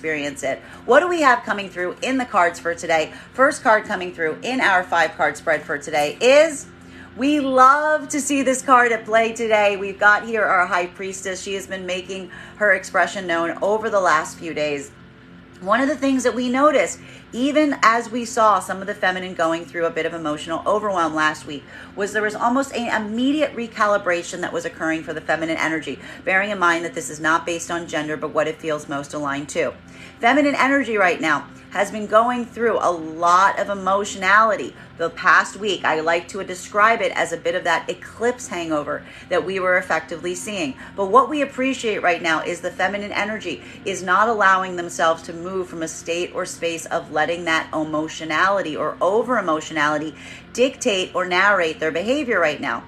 experience it. What do we have coming through in the cards for today? First card coming through in our 5-card spread for today is, we love to see this card at play today. We've got here our High Priestess. She has been making her expression known over the last few days. One of the things that we noticed, even as we saw some of the feminine going through a bit of emotional overwhelm last week, was there was almost an immediate recalibration that was occurring for the feminine energy, bearing in mind that this is not based on gender, but what it feels most aligned to. Feminine energy right now has been going through a lot of emotionality the past week. I like to describe it as a bit of that eclipse hangover that we were effectively seeing. But what we appreciate right now is the feminine energy is not allowing themselves to move from a state or space of letting that emotionality or over emotionality dictate or narrate their behavior right now.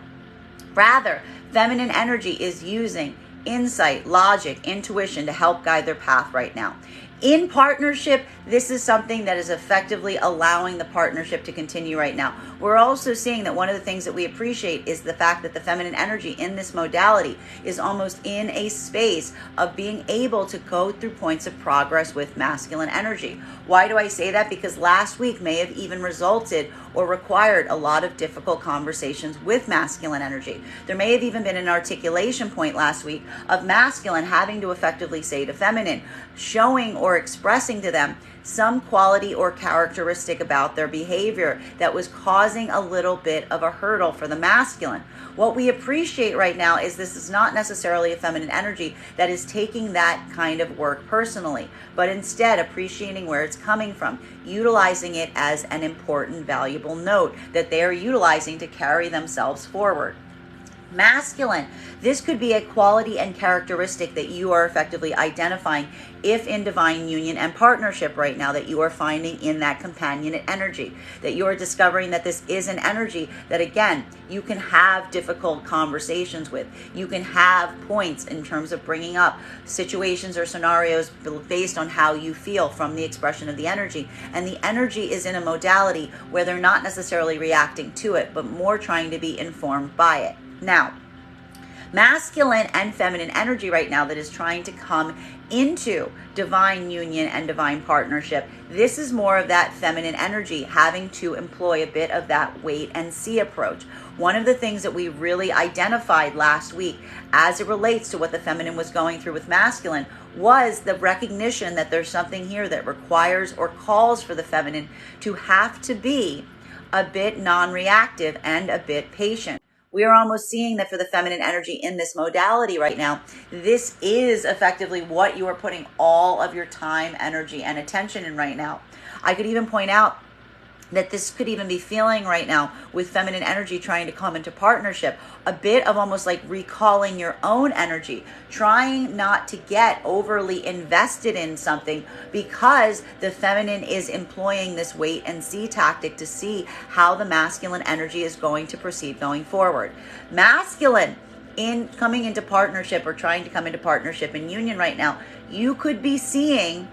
Rather, feminine energy is using insight, logic, intuition to help guide their path right now. In partnership, this is something that is effectively allowing the partnership to continue right now. We're also seeing that one of the things that we appreciate is the fact that the feminine energy in this modality is almost in a space of being able to go through points of progress with masculine energy. Why do I say that? Because last week may have even resulted or required a lot of difficult conversations with masculine energy. There may have even been an articulation point last week of masculine having to effectively say to feminine, showing or expressing to them some quality or characteristic about their behavior that was causing a little bit of a hurdle for the masculine. What we appreciate right now is this is not necessarily a feminine energy that is taking that kind of work personally, but instead appreciating where it's coming from, utilizing it as an important, valuable note that they are utilizing to carry themselves forward. Masculine, this could be a quality and characteristic that you are effectively identifying if in divine union and partnership right now, that you are finding in that companionate energy, that you are discovering that this is an energy that, again, you can have difficult conversations with. You can have points in terms of bringing up situations or scenarios based on how you feel from the expression of the energy. And the energy is in a modality where they're not necessarily reacting to it, but more trying to be informed by it. Now, masculine and feminine energy right now that is trying to come into divine union and divine partnership, this is more of that feminine energy having to employ a bit of that wait and see approach. One of the things that we really identified last week as it relates to what the feminine was going through with masculine was the recognition that there's something here that requires or calls for the feminine to have to be a bit non-reactive and a bit patient. We are almost seeing that for the feminine energy in this modality right now, this is effectively what you are putting all of your time, energy, and attention in right now. I could even point out that this could even be feeling right now with feminine energy trying to come into partnership, a bit of almost like recalling your own energy, trying not to get overly invested in something because the feminine is employing this wait and see tactic to see how the masculine energy is going to proceed going forward. Masculine in coming into partnership or trying to come into partnership in union right now, you could be seeing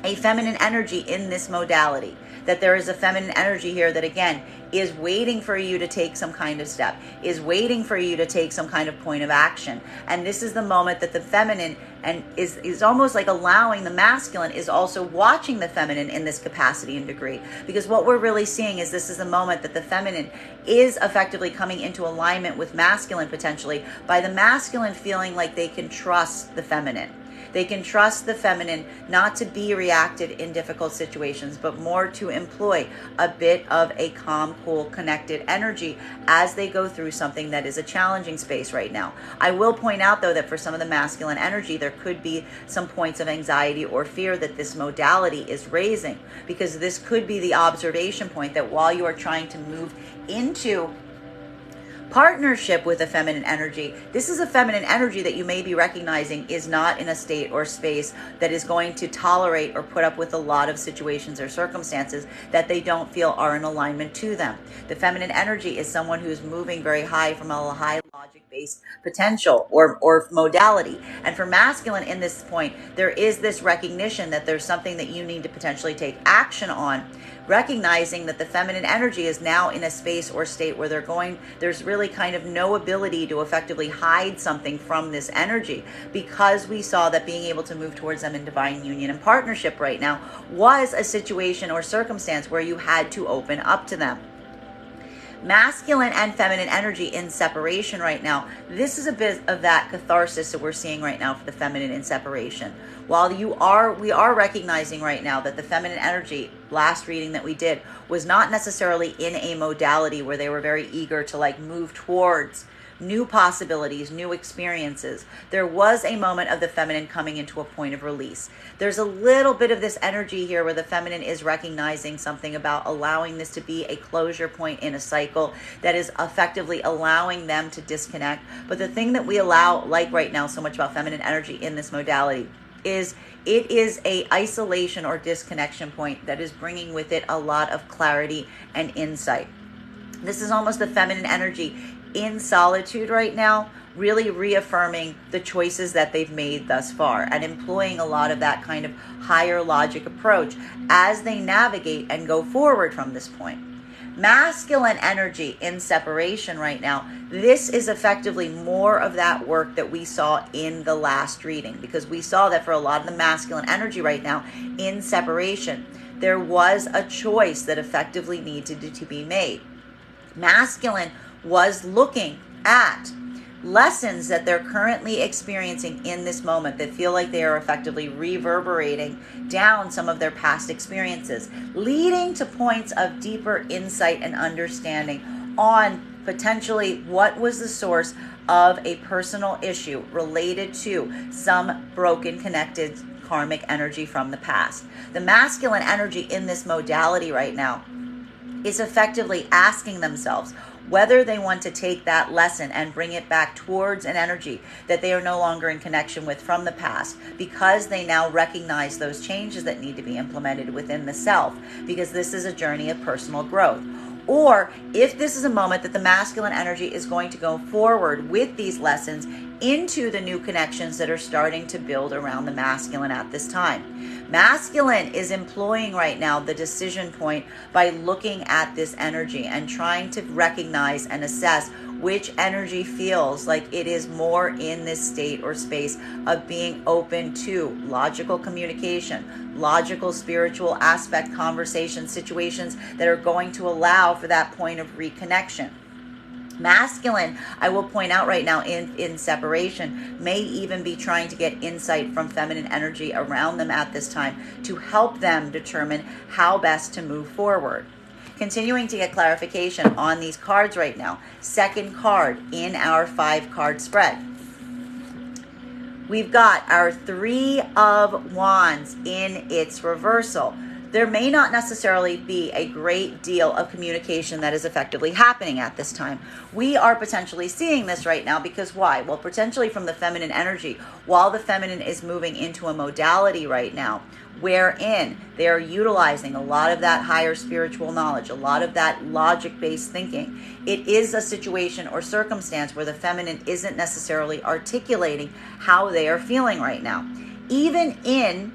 a feminine energy in this modality, that there is a feminine energy here that, again, is waiting for you to take some kind of step, is waiting for you to take some kind of point of action. And this is the moment that the feminine and is almost like allowing the masculine is also watching the feminine in this capacity and degree. Because what we're really seeing is this is the moment that the feminine is effectively coming into alignment with masculine potentially by the masculine feeling like they can trust the feminine. They can trust the feminine not to be reactive in difficult situations, but more to employ a bit of a calm, cool, connected energy as they go through something that is a challenging space right now. I will point out, though, that for some of the masculine energy, there could be some points of anxiety or fear that this modality is raising, because this could be the observation point that while you are trying to move into partnership with a feminine energy, this is a feminine energy that you may be recognizing is not in a state or space that is going to tolerate or put up with a lot of situations or circumstances that they don't feel are in alignment to them. The feminine energy is someone who's moving very high from a high logic-based potential or modality. And for masculine in this point, there is this recognition that there's something that you need to potentially take action on, recognizing that the feminine energy is now in a space or state where there's really kind of no ability to effectively hide something from this energy, because we saw that being able to move towards them in divine union and partnership right now was a situation or circumstance where you had to open up to them. Masculine and feminine energy in separation right now. This is a bit of that catharsis that we're seeing right now for the feminine in separation. While we are recognizing right now that the feminine energy, last reading that we did, was not necessarily in a modality where they were very eager to move towards new possibilities, new experiences. There was a moment of the feminine coming into a point of release. There's a little bit of this energy here where the feminine is recognizing something about allowing this to be a closure point in a cycle that is effectively allowing them to disconnect. But the thing that we allow, right now, so much about feminine energy in this modality is it is a isolation or disconnection point that is bringing with it a lot of clarity and insight. This is almost the feminine energy in solitude right now, really reaffirming the choices that they've made thus far and employing a lot of that kind of higher logic approach as they navigate and go forward from this point. Masculine energy in separation right now, this is effectively more of that work that we saw in the last reading, because we saw that for a lot of the masculine energy right now in separation, there was a choice that effectively needed to be made. Masculine was looking at lessons that they're currently experiencing in this moment that feel like they are effectively reverberating down some of their past experiences, leading to points of deeper insight and understanding on potentially what was the source of a personal issue related to some broken, connected karmic energy from the past. The masculine energy in this modality right now is effectively asking themselves whether they want to take that lesson and bring it back towards an energy that they are no longer in connection with from the past, because they now recognize those changes that need to be implemented within the self, because this is a journey of personal growth. Or if this is a moment that the masculine energy is going to go forward with these lessons into the new connections that are starting to build around the masculine at this time. Masculine is employing right now the decision point by looking at this energy and trying to recognize and assess which energy feels like it is more in this state or space of being open to logical communication, logical spiritual aspect conversation situations that are going to allow for that point of reconnection. Masculine, I will point out right now in separation, may even be trying to get insight from feminine energy around them at this time to help them determine how best to move forward. Continuing to get clarification on these cards right now. Second card in our 5-card spread. We've got our 3 of Wands in its reversal. There may not necessarily be a great deal of communication that is effectively happening at this time. We are potentially seeing this right now because why? Well, potentially from the feminine energy, while the feminine is moving into a modality right now, wherein they are utilizing a lot of that higher spiritual knowledge, a lot of that logic-based thinking. It is a situation or circumstance where the feminine isn't necessarily articulating how they are feeling right now. Even in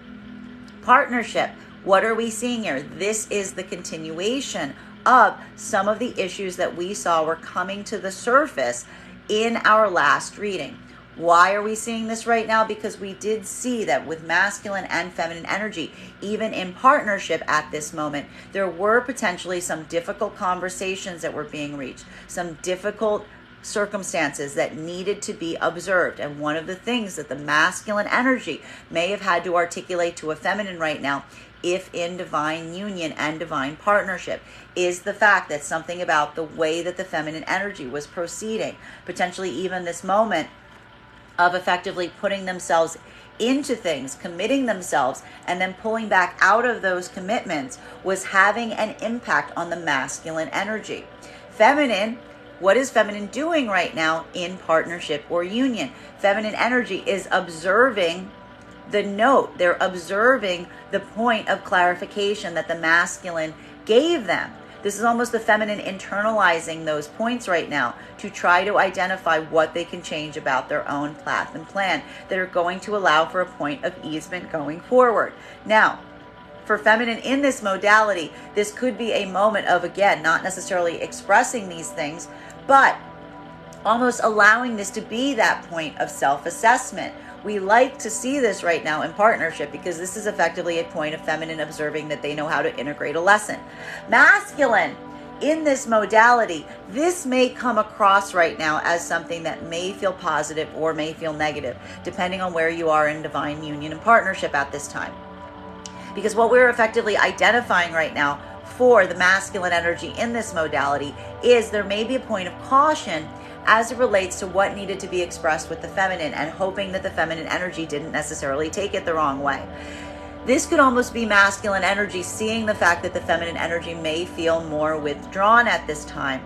partnership, what are we seeing here? This is the continuation of some of the issues that we saw were coming to the surface in our last reading. Why are we seeing this right now? Because we did see that with masculine and feminine energy, even in partnership at this moment, there were potentially some difficult conversations that were being reached, some difficult circumstances that needed to be observed. And one of the things that the masculine energy may have had to articulate to a feminine right now, if in divine union and divine partnership, is the fact that something about the way that the feminine energy was proceeding, potentially even this moment of effectively putting themselves into things, committing themselves, and then pulling back out of those commitments, was having an impact on the masculine energy. Feminine, what is feminine doing right now in partnership or union? Feminine energy is observing the note. They're observing the point of clarification that the masculine gave them. This is almost the feminine internalizing those points right now to try to identify what they can change about their own path and plan that are going to allow for a point of easement going forward. Now, for feminine in this modality, this could be a moment of, again, not necessarily expressing these things, but almost allowing this to be that point of self-assessment. We like to see this right now in partnership because this is effectively a point of feminine observing that they know how to integrate a lesson. Masculine, in this modality, this may come across right now as something that may feel positive or may feel negative, depending on where you are in divine union and partnership at this time. Because what we're effectively identifying right now for the masculine energy in this modality is there may be a point of caution as it relates to what needed to be expressed with the feminine and hoping that the feminine energy didn't necessarily take it the wrong way. This could almost be masculine energy seeing the fact that the feminine energy may feel more withdrawn at this time.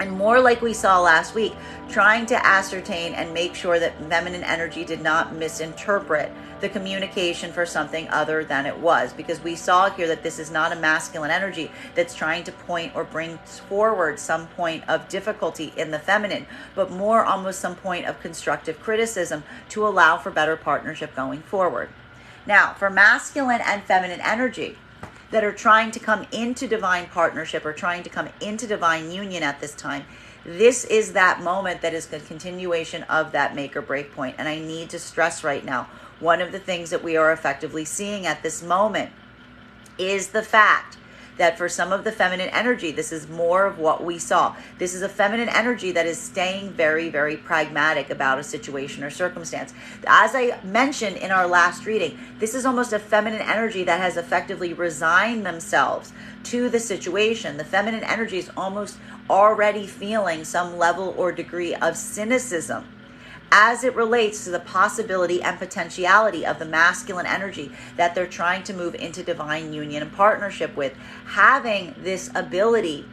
And more like we saw last week, trying to ascertain and make sure that feminine energy did not misinterpret the communication for something other than it was. Because we saw here that this is not a masculine energy that's trying to point or bring forward some point of difficulty in the feminine, but more almost some point of constructive criticism to allow for better partnership going forward. Now, for masculine and feminine energy that are trying to come into divine partnership or trying to come into divine union at this time, this is that moment that is a continuation of that make or break point. And I need to stress right now, one of the things that we are effectively seeing at this moment is the fact that for some of the feminine energy, this is more of what we saw. This is a feminine energy that is staying very, very pragmatic about a situation or circumstance. As I mentioned in our last reading, this is almost a feminine energy that has effectively resigned themselves to the situation. The feminine energy is almost already feeling some level or degree of cynicism as it relates to the possibility and potentiality of the masculine energy that they're trying to move into divine union and partnership with, having this ability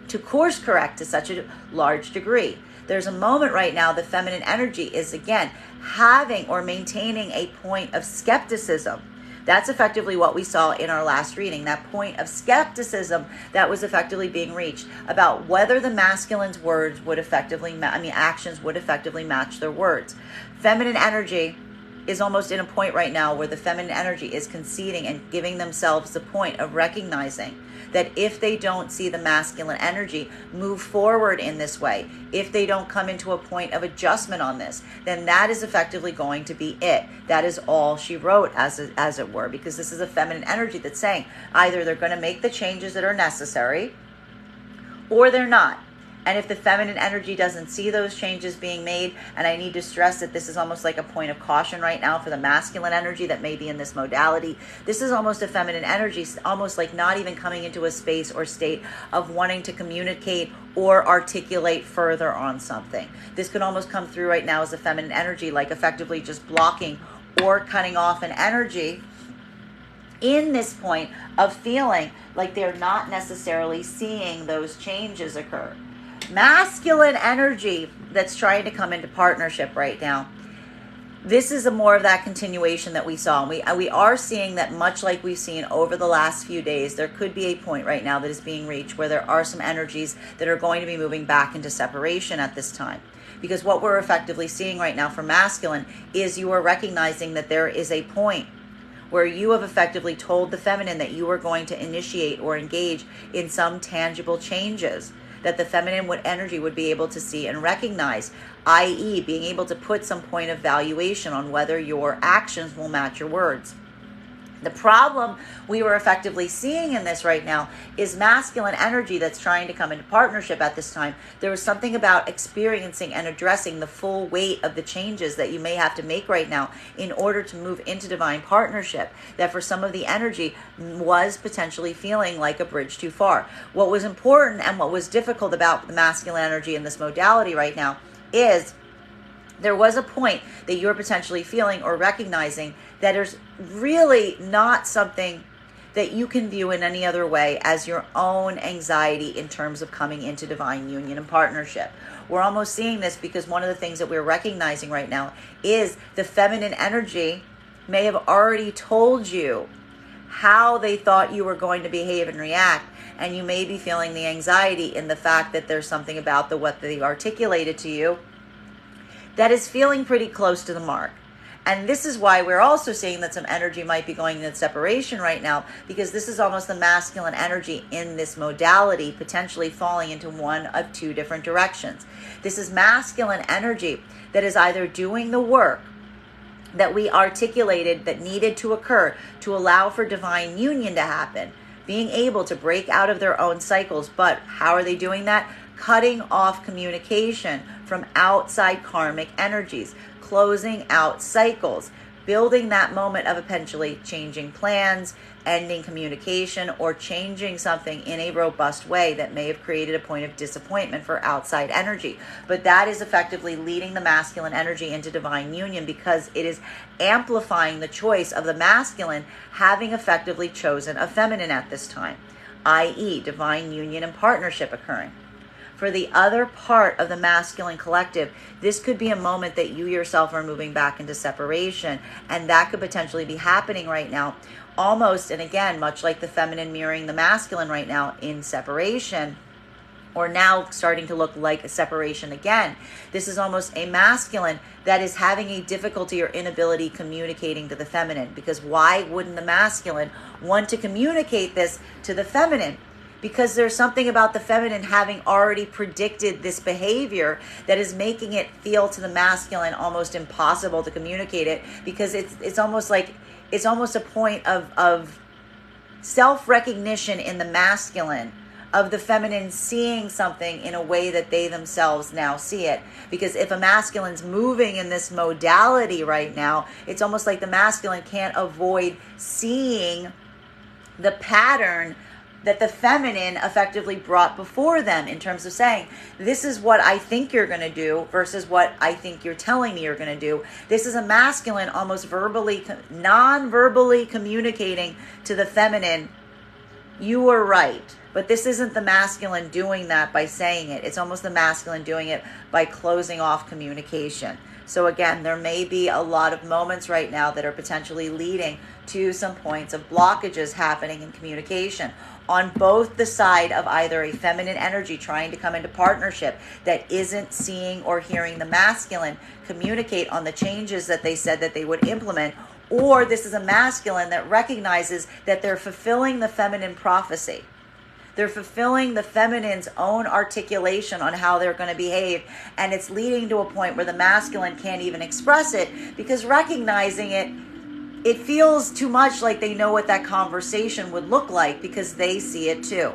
to course correct to such a large degree. There's a moment right now the feminine energy is again having or maintaining a point of skepticism. That's effectively what we saw in our last reading, that point of skepticism that was effectively being reached about whether the masculine's words would effectively, actions would effectively match their words. Feminine energy is almost in a point right now where the feminine energy is conceding and giving themselves the point of recognizing that if they don't see the masculine energy move forward in this way, if they don't come into a point of adjustment on this, then that is effectively going to be it. That is all she wrote, as it were, because this is a feminine energy that's saying either they're going to make the changes that are necessary or they're not. And if the feminine energy doesn't see those changes being made, and I need to stress that this is almost like a point of caution right now for the masculine energy that may be in this modality, this is almost a feminine energy, almost like not even coming into a space or state of wanting to communicate or articulate further on something. This could almost come through right now as a feminine energy, like effectively just blocking or cutting off an energy in this point of feeling like they're not necessarily seeing those changes occur. Masculine energy that's trying to come into partnership right now, this is a more of that continuation that we saw. And we are seeing that, much like we've seen over the last few days, there could be a point right now that is being reached where there are some energies that are going to be moving back into separation at this time. Because what we're effectively seeing right now for masculine is you are recognizing that there is a point where you have effectively told the feminine that you are going to initiate or engage in some tangible changes that the feminine energy would be able to see and recognize, i.e. being able to put some point of valuation on whether your actions will match your words. The problem we were effectively seeing in this right now is masculine energy that's trying to come into partnership at this time. There was something about experiencing and addressing the full weight of the changes that you may have to make right now in order to move into divine partnership, that for some of the energy was potentially feeling like a bridge too far. What was important and what was difficult about the masculine energy in this modality right now is there was a point that you're potentially feeling or recognizing that there's really not something that you can view in any other way as your own anxiety in terms of coming into divine union and partnership. We're almost seeing this because one of the things that we're recognizing right now is the feminine energy may have already told you how they thought you were going to behave and react. And you may be feeling the anxiety in the fact that there's something about what they articulated to you that is feeling pretty close to the mark. And this is why we're also seeing that some energy might be going into separation right now, because this is almost the masculine energy in this modality, potentially falling into one of two different directions. This is masculine energy that is either doing the work that we articulated that needed to occur to allow for divine union to happen, being able to break out of their own cycles. But how are they doing that? Cutting off communication from outside karmic energies, closing out cycles, building that moment of eventually changing plans, ending communication, or changing something in a robust way that may have created a point of disappointment for outside energy. But that is effectively leading the masculine energy into divine union, because it is amplifying the choice of the masculine having effectively chosen a feminine at this time, i.e. divine union and partnership occurring. For the other part of the masculine collective, this could be a moment that you yourself are moving back into separation, and that could potentially be happening right now, almost, and again, much like the feminine mirroring the masculine right now in separation, or now starting to look like a separation again. This is almost a masculine that is having a difficulty or inability communicating to the feminine, because why wouldn't the masculine want to communicate this to the feminine? Because there's something about the feminine having already predicted this behavior that is making it feel to the masculine almost impossible to communicate it, because it's almost a point of self-recognition in the masculine of the feminine seeing something in a way that they themselves now see it. Because if a masculine's moving in this modality right now, it's almost like the masculine can't avoid seeing the pattern that the feminine effectively brought before them, in terms of saying, this is what I think you're going to do versus what I think you're telling me you're going to do. This is a masculine almost non-verbally communicating to the feminine, you were right. But this isn't the masculine doing that by saying it. It's almost the masculine doing it by closing off communication. So again, there may be a lot of moments right now that are potentially leading to some points of blockages happening in communication on both the side of either a feminine energy trying to come into partnership that isn't seeing or hearing the masculine communicate on the changes that they said that they would implement, or this is a masculine that recognizes that they're fulfilling the feminine prophecy. They're fulfilling the feminine's own articulation on how they're going to behave, and it's leading to a point where the masculine can't even express it, because recognizing it feels too much like they know what that conversation would look like, because they see it too.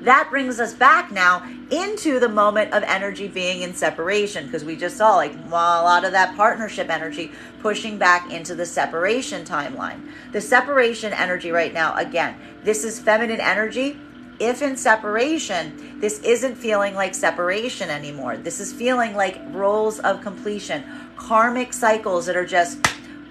That brings us back now into the moment of energy being in separation, because we just saw a lot of that partnership energy pushing back into the separation timeline. The separation energy right now, again, this is feminine energy. If in separation, this isn't feeling like separation anymore. This is feeling like roles of completion, karmic cycles that are just,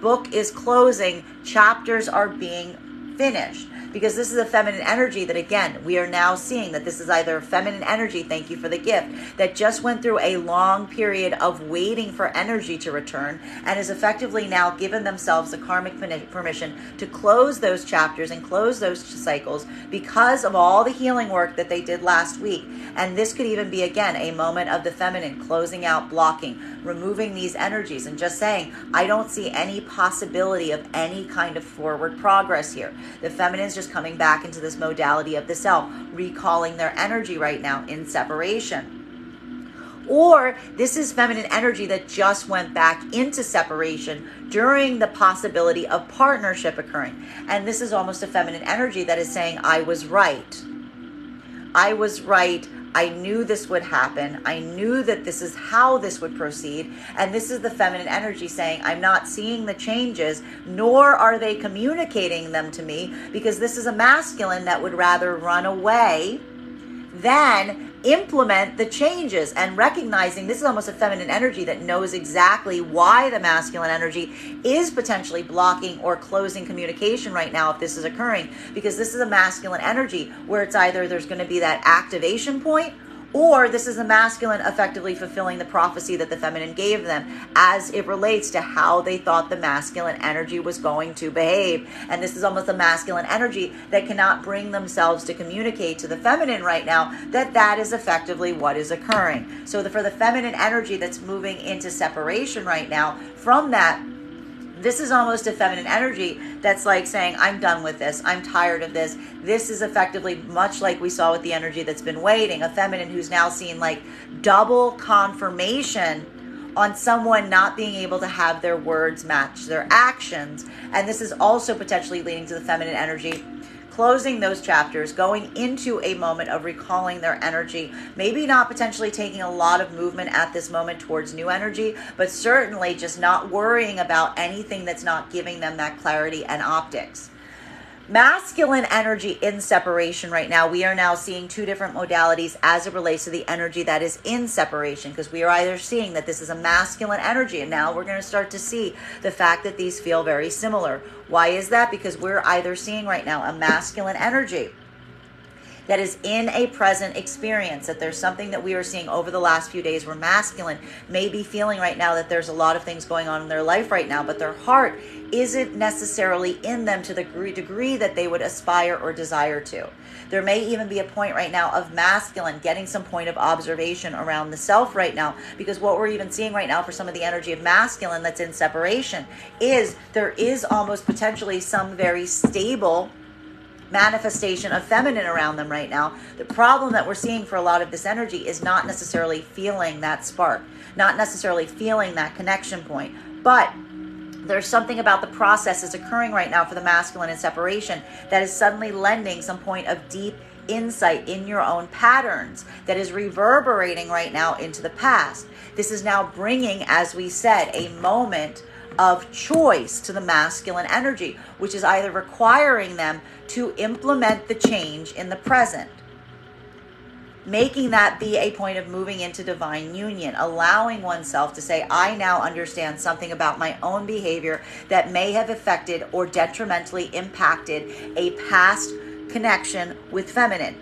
book is closing, chapters are being finished. Because this is a feminine energy that, again, we are now seeing that this is either a feminine energy, thank you for the gift, that just went through a long period of waiting for energy to return, and is effectively now given themselves the karmic permission to close those chapters and close those cycles because of all the healing work that they did last week. And this could even be, again, a moment of the feminine closing out, blocking, removing these energies, and just saying, I don't see any possibility of any kind of forward progress here. The feminine is just coming back into this modality of the self, recalling their energy right now in separation. Or this is feminine energy that just went back into separation during the possibility of partnership occurring. And this is almost a feminine energy that is saying, I was right. I was right. I knew this would happen. I knew that this is how this would proceed. And this is the feminine energy saying, I'm not seeing the changes, nor are they communicating them to me, because this is a masculine that would rather run away than implement the changes. And recognizing this is almost a feminine energy that knows exactly why the masculine energy is potentially blocking or closing communication right now if this is occurring, because this is a masculine energy where it's either there's going to be that activation point, Or this is the masculine effectively fulfilling the prophecy that the feminine gave them as it relates to how they thought the masculine energy was going to behave. And this is almost the masculine energy that cannot bring themselves to communicate to the feminine right now that that is effectively what is occurring. So for the feminine energy that's moving into separation right now from that, this is almost a feminine energy that's like saying, I'm done with this. I'm tired of this. This is effectively much like we saw with the energy that's been waiting. A feminine who's now seeing like double confirmation on someone not being able to have their words match their actions. And this is also potentially leading to the feminine energy closing those chapters, going into a moment of recalling their energy, maybe not potentially taking a lot of movement at this moment towards new energy, but certainly just not worrying about anything that's not giving them that clarity and optics. Masculine energy in separation right now, we are now seeing two different modalities as it relates to the energy that is in separation, because we are either seeing that this is a masculine energy, and now we're going to start to see the fact that these feel very similar. Why is that? Because we're either seeing right now a masculine energy that is in a present experience, that there's something that we are seeing over the last few days where masculine may be feeling right now that there's a lot of things going on in their life right now, but their heart isn't necessarily in them to the degree that they would aspire or desire to. There may even be a point right now of masculine getting some point of observation around the self right now, because what we're even seeing right now for some of the energy of masculine that's in separation is there is almost potentially some very stable manifestation of feminine around them right now. The problem that we're seeing for a lot of this energy is not necessarily feeling that spark, not necessarily feeling that connection point, but there's something about the process that's occurring right now for the masculine in separation that is suddenly lending some point of deep insight in your own patterns that is reverberating right now into the past. This is now bringing, as we said, a moment of choice to the masculine energy, which is either requiring them to implement the change in the present, making that be a point of moving into divine union, allowing oneself to say, I now understand something about my own behavior that may have affected or detrimentally impacted a past connection with feminine.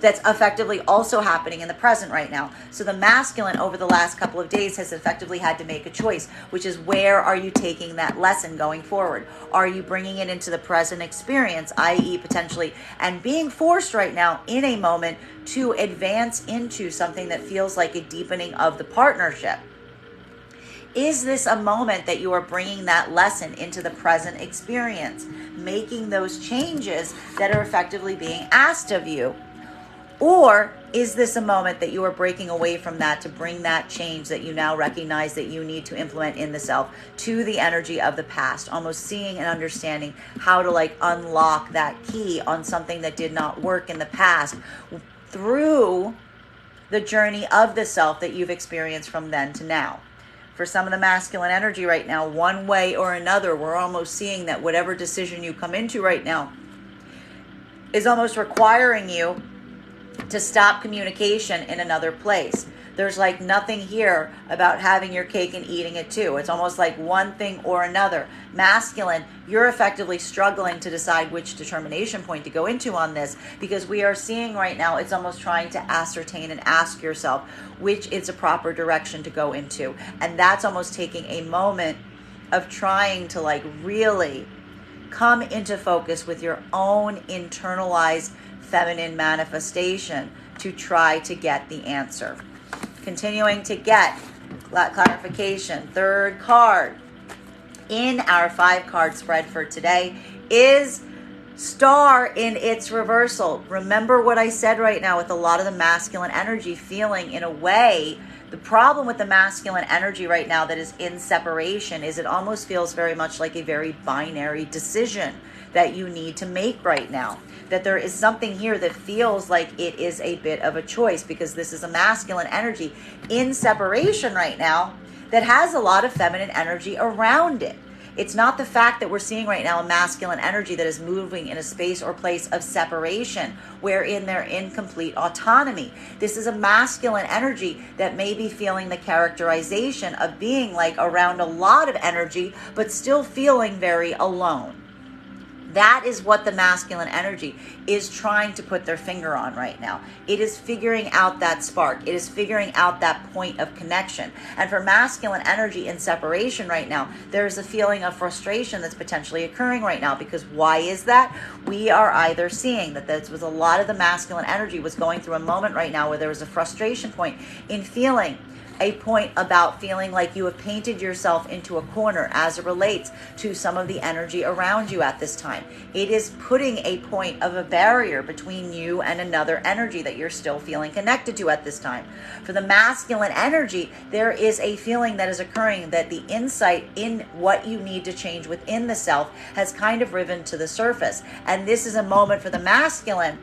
That's effectively also happening in the present right now. So the masculine over the last couple of days has effectively had to make a choice, which is where are you taking that lesson going forward? Are you bringing it into the present experience, i.e. potentially, and being forced right now in a moment to advance into something that feels like a deepening of the partnership? Is this a moment that you are bringing that lesson into the present experience, making those changes that are effectively being asked of you? Or is this a moment that you are breaking away from that to bring that change that you now recognize that you need to implement in the self to the energy of the past, almost seeing and understanding how to like unlock that key on something that did not work in the past through the journey of the self that you've experienced from then to now? For some of the masculine energy right now, one way or another, we're almost seeing that whatever decision you come into right now is almost requiring you to stop communication in another place. There's like nothing here about having your cake and eating it too. It's almost like one thing or another. Masculine, you're effectively struggling to decide which determination point to go into on this, because we are seeing right now it's almost trying to ascertain and ask yourself which is a proper direction to go into. And that's almost taking a moment of trying to like really come into focus with your own internalized feminine manifestation to try to get the answer. Continuing to get clarification. Third card in our 5-card spread for today is Star in its reversal. Remember what I said right now with a lot of the masculine energy feeling in a way. The problem with the masculine energy right now that is in separation is it almost feels very much like a very binary decision that you need to make right now. That there is something here that feels like it is a bit of a choice, because this is a masculine energy in separation right now that has a lot of feminine energy around it. It's not the fact that we're seeing right now a masculine energy that is moving in a space or place of separation wherein they're in complete autonomy. This is a masculine energy that may be feeling the characterization of being like around a lot of energy, but still feeling very alone. That is what the masculine energy is trying to put their finger on right now. It is figuring out that spark. It is figuring out that point of connection. And for masculine energy in separation right now, there's a feeling of frustration that's potentially occurring right now. Because why is that? We are either seeing that this was a lot of the masculine energy was going through a moment right now where there was a frustration point in feeling a point about feeling like you have painted yourself into a corner as it relates to some of the energy around you at this time. It is putting a point of a barrier between you and another energy that you're still feeling connected to at this time. For the masculine energy, there is a feeling that is occurring that the insight in what you need to change within the self has kind of risen to the surface. And this is a moment for the masculine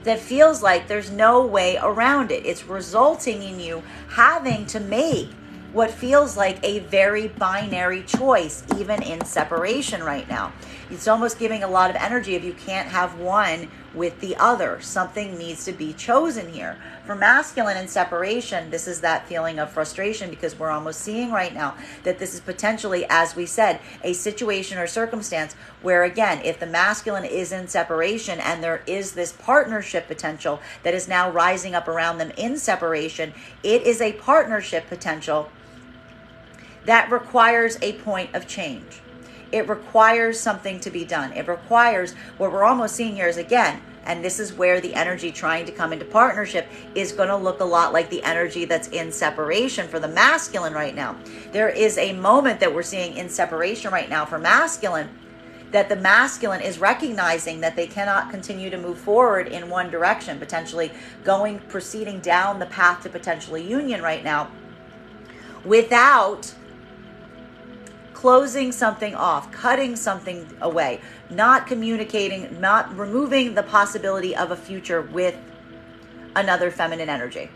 that feels like there's no way around it. It's resulting in you having to make what feels like a very binary choice, even in separation right now. It's almost giving a lot of energy if you can't have one with the other. Something needs to be chosen here. For masculine in separation, this is that feeling of frustration because we're almost seeing right now that this is potentially, as we said, a situation or circumstance where, again, if the masculine is in separation and there is this partnership potential that is now rising up around them in separation, it is a partnership potential that requires a point of change. It requires something to be done. It requires what we're almost seeing here is, again, and this is where the energy trying to come into partnership is going to look a lot like the energy that's in separation for the masculine right now. There is a moment that we're seeing in separation right now for masculine that the masculine is recognizing that they cannot continue to move forward in one direction, potentially proceeding down the path to potentially union right now without closing something off, cutting something away, not communicating, not removing the possibility of a future with another feminine energy.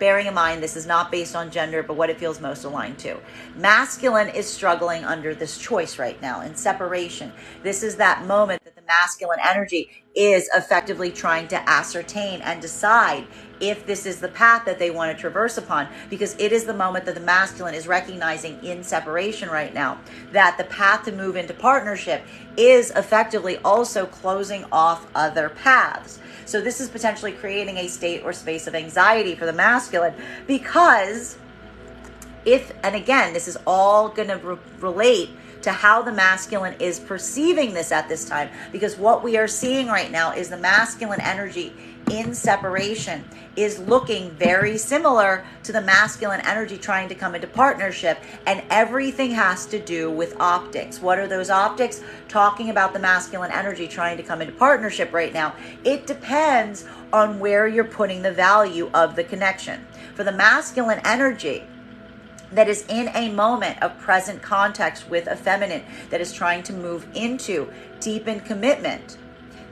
Bearing in mind, this is not based on gender, but what it feels most aligned to. Masculine is struggling under this choice right now in separation. This is that moment that the masculine energy is effectively trying to ascertain and decide if this is the path that they want to traverse upon, because it is the moment that the masculine is recognizing in separation right now that the path to move into partnership is effectively also closing off other paths. So this is potentially creating a state or space of anxiety for the masculine because and again, this is all going to relate to how the masculine is perceiving this at this time, because what we are seeing right now is the masculine energy in separation is looking very similar to the masculine energy trying to come into partnership, and everything has to do with optics. What are those optics? Talking about the masculine energy trying to come into partnership right now. It depends on where you're putting the value of the connection. For the masculine energy that is in a moment of present context with a feminine that is trying to move into deepened commitment,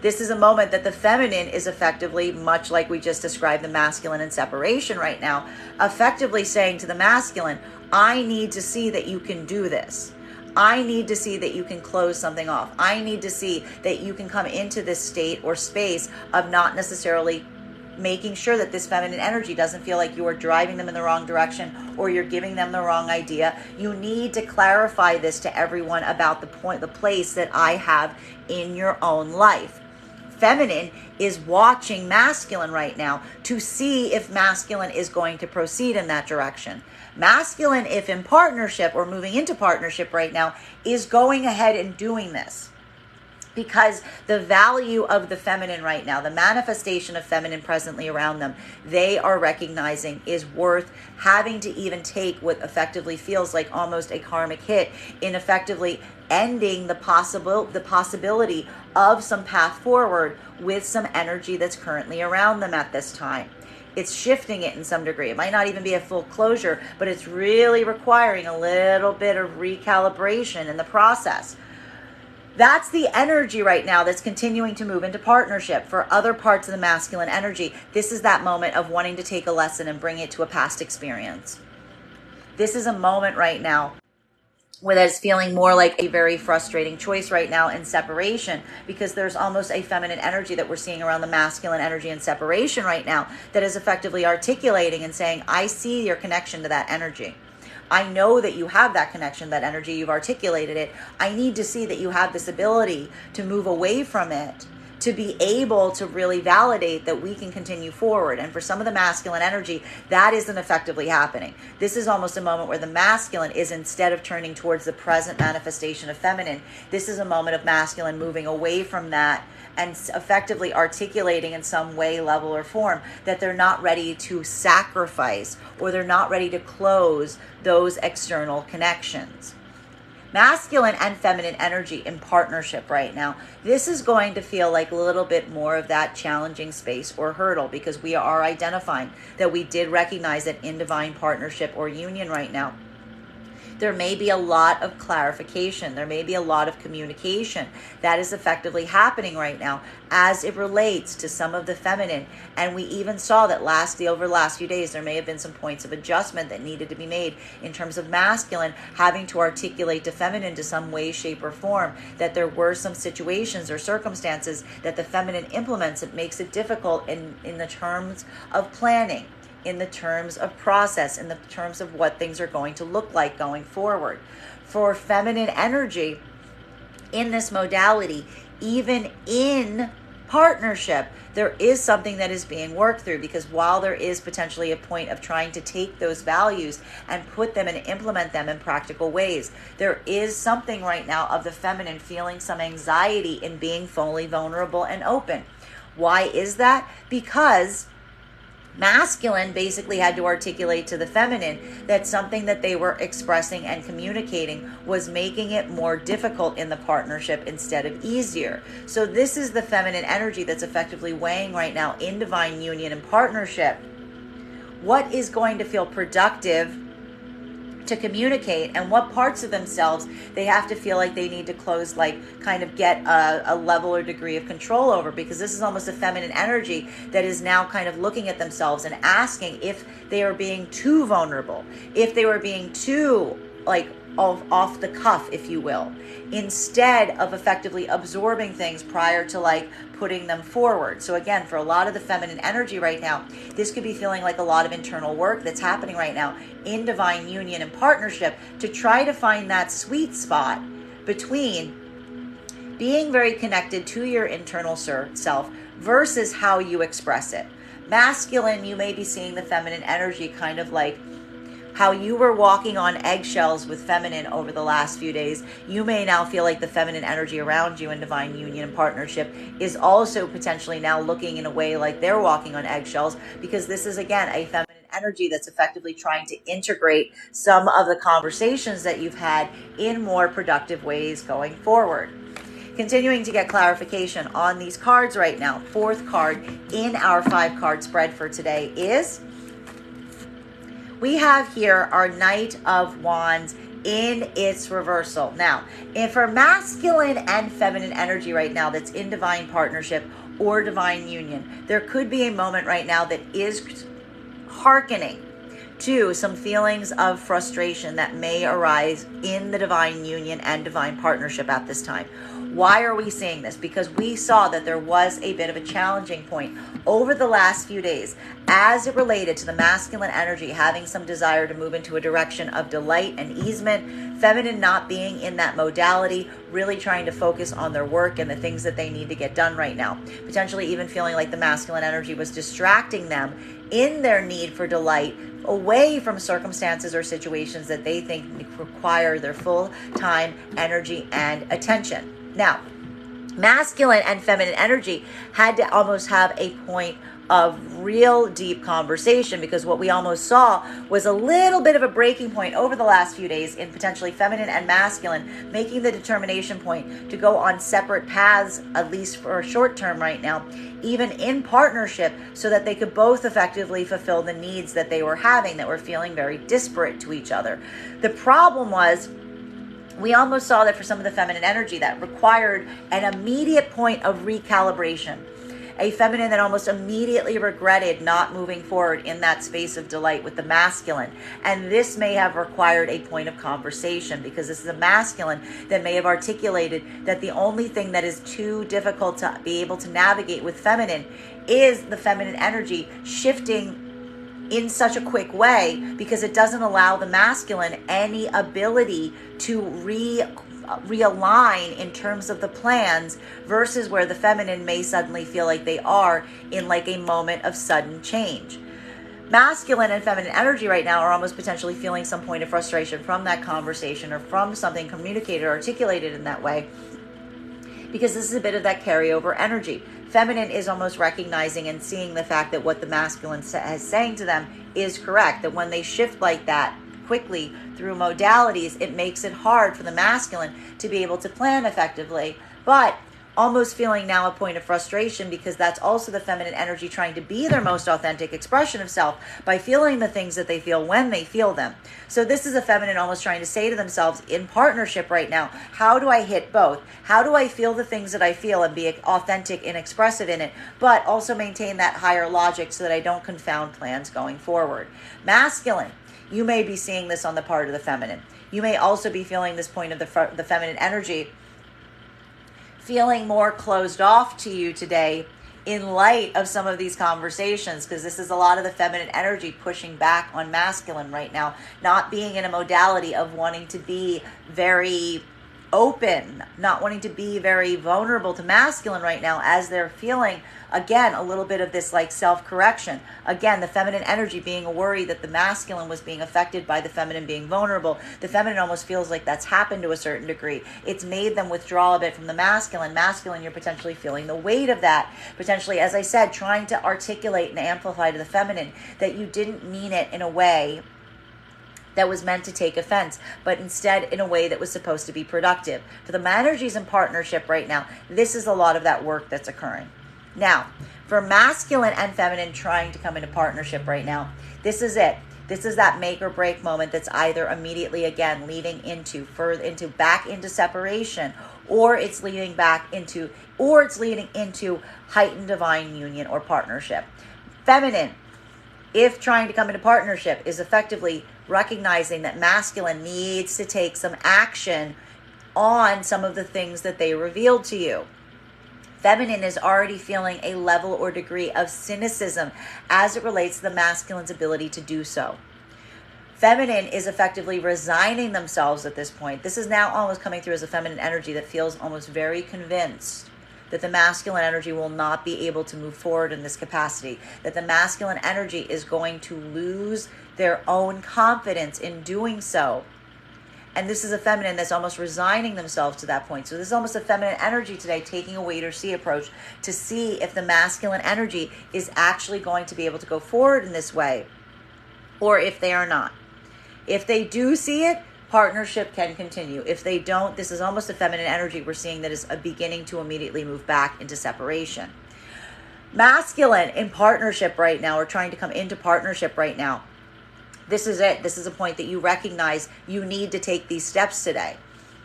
this is a moment that the feminine is effectively, much like we just described the masculine in separation right now, effectively saying to the masculine, I need to see that you can do this. I need to see that you can close something off. I need to see that you can come into this state or space of not necessarily making sure that this feminine energy doesn't feel like you are driving them in the wrong direction or you're giving them the wrong idea. You need to clarify this to everyone about the place that I have in your own life. Feminine is watching masculine right now to see if masculine is going to proceed in that direction. Masculine, if in partnership or moving into partnership right now, is going ahead and doing this. Because the value of the feminine right now, the manifestation of feminine presently around them, they are recognizing is worth having to even take what effectively feels like almost a karmic hit in effectively ending the possibility of some path forward with some energy that's currently around them at this time. It's shifting it in some degree. It might not even be a full closure, but it's really requiring a little bit of recalibration in the process. That's the energy right now that's continuing to move into partnership. For other parts of the masculine energy, this is that moment of wanting to take a lesson and bring it to a past experience. This is a moment right now where that's feeling more like a very frustrating choice right now in separation, because there's almost a feminine energy that we're seeing around the masculine energy in separation right now that is effectively articulating and saying, I see your connection to that energy. I know that you have that connection, that energy, you've articulated it. I need to see that you have this ability to move away from it, to be able to really validate that we can continue forward. And for some of the masculine energy, that isn't effectively happening. This is almost a moment where the masculine is, instead of turning towards the present manifestation of feminine, this is a moment of masculine moving away from that and effectively articulating in some way, level, or form that they're not ready to sacrifice, or they're not ready to close those external connections. Masculine and feminine energy in partnership right now, this is going to feel like a little bit more of that challenging space or hurdle, because we are identifying that we did recognize that in divine partnership or union right now, there may be a lot of clarification. There may be a lot of communication that is effectively happening right now as it relates to some of the feminine. And we even saw that over the last few days, there may have been some points of adjustment that needed to be made in terms of masculine having to articulate to feminine to some way, shape, or form, that there were some situations or circumstances that the feminine implements that makes it difficult in the terms of planning, in the terms of process, in the terms of what things are going to look like going forward. For feminine energy in this modality, even in partnership, there is something that is being worked through, because while there is potentially a point of trying to take those values and put them and implement them in practical ways, there is something right now of the feminine feeling some anxiety in being fully vulnerable and open. Why is that? Because masculine basically had to articulate to the feminine that something that they were expressing and communicating was making it more difficult in the partnership instead of easier. So this is the feminine energy that's effectively weighing right now in divine union and partnership. What is going to feel productive to communicate, and what parts of themselves they have to feel like they need to close, like kind of get a level or degree of control over, because this is almost a feminine energy that is now kind of looking at themselves and asking if they are being too vulnerable, if they were being too off the cuff, if you will, instead of effectively absorbing things prior to putting them forward. So again, for a lot of the feminine energy right now, this could be feeling like a lot of internal work that's happening right now in divine union and partnership to try to find that sweet spot between being very connected to your internal self versus how you express it. Masculine, you may be seeing the feminine energy kind of like how you were walking on eggshells with feminine over the last few days. You may now feel like the feminine energy around you in divine union and partnership is also potentially now looking in a way like they're walking on eggshells, because this is, again, a feminine energy that's effectively trying to integrate some of the conversations that you've had in more productive ways going forward. Continuing to get clarification on these cards right now. Fourth card in our 5-card spread for today is, we have here our Knight of Wands in its reversal. Now, if for masculine and feminine energy right now that's in divine partnership or divine union, there could be a moment right now that is hearkening to some feelings of frustration that may arise in the divine union and divine partnership at this time. Why are we seeing this? Because we saw that there was a bit of a challenging point over the last few days as it related to the masculine energy having some desire to move into a direction of delight and easement, feminine not being in that modality, really trying to focus on their work and the things that they need to get done right now. Potentially even feeling like the masculine energy was distracting them in their need for delight away from circumstances or situations that they think require their full-time energy and attention. Now, masculine and feminine energy had to almost have a point of real deep conversation, because what we almost saw was a little bit of a breaking point over the last few days in potentially feminine and masculine making the determination point to go on separate paths, at least for a short term right now, even in partnership, so that they could both effectively fulfill the needs that they were having that were feeling very disparate to each other. The problem was, we almost saw that for some of the feminine energy that required an immediate point of recalibration. A feminine that almost immediately regretted not moving forward in that space of delight with the masculine. And this may have required a point of conversation, because this is a masculine that may have articulated that the only thing that is too difficult to be able to navigate with feminine is the feminine energy shifting in such a quick way, because it doesn't allow the masculine any ability to realign in terms of the plans, versus where the feminine may suddenly feel like they are in like a moment of sudden change. Masculine and feminine energy right now are almost potentially feeling some point of frustration from that conversation or from something communicated or articulated in that way, because this is a bit of that carryover energy. Feminine is almost recognizing and seeing the fact that what the masculine is saying to them is correct, that when they shift like that quickly through modalities, it makes it hard for the masculine to be able to plan effectively, but almost feeling now a point of frustration, because that's also the feminine energy trying to be their most authentic expression of self by feeling the things that they feel when they feel them. So this is a feminine almost trying to say to themselves in partnership right now, how do I hit both? How do I feel the things that I feel and be authentic and expressive in it, but also maintain that higher logic so that I don't confound plans going forward? Masculine, you may be seeing this on the part of the feminine. You may also be feeling this point of the feminine energy feeling more closed off to you today in light of some of these conversations, because this is a lot of the feminine energy pushing back on masculine right now, not being in a modality of wanting to be very open, not wanting to be very vulnerable to masculine right now, as they're feeling, again, a little bit of this like self-correction. Again, the feminine energy being a worry that the masculine was being affected by the feminine being vulnerable. The feminine almost feels like that's happened to a certain degree. It's made them withdraw a bit from the masculine. Masculine, you're potentially feeling the weight of that. Potentially, as I said, trying to articulate and amplify to the feminine that you didn't mean it in a way that was meant to take offense, but instead in a way that was supposed to be productive. For the energies in partnership right now, this is a lot of that work that's occurring. Now, for masculine and feminine trying to come into partnership right now, this is it. This is that make or break moment that's either immediately, again, leading into further into back into separation, or it's leading into heightened divine union or partnership. Feminine, if trying to come into partnership, is effectively recognizing that masculine needs to take some action on some of the things that they revealed to you. Feminine is already feeling a level or degree of cynicism as it relates to the masculine's ability to do so. Feminine is effectively resigning themselves at this point. This is now almost coming through as a feminine energy that feels almost very convinced that the masculine energy will not be able to move forward in this capacity, that the masculine energy is going to lose their own confidence in doing so. And this is a feminine that's almost resigning themselves to that point. So this is almost a feminine energy today, taking a wait or see approach to see if the masculine energy is actually going to be able to go forward in this way, or if they are not. If they do see it, partnership can continue. If they don't, this is almost a feminine energy we're seeing that is beginning to immediately move back into separation. Masculine in partnership right now, or trying to come into partnership right now, this is it. This is a point that you recognize you need to take these steps today.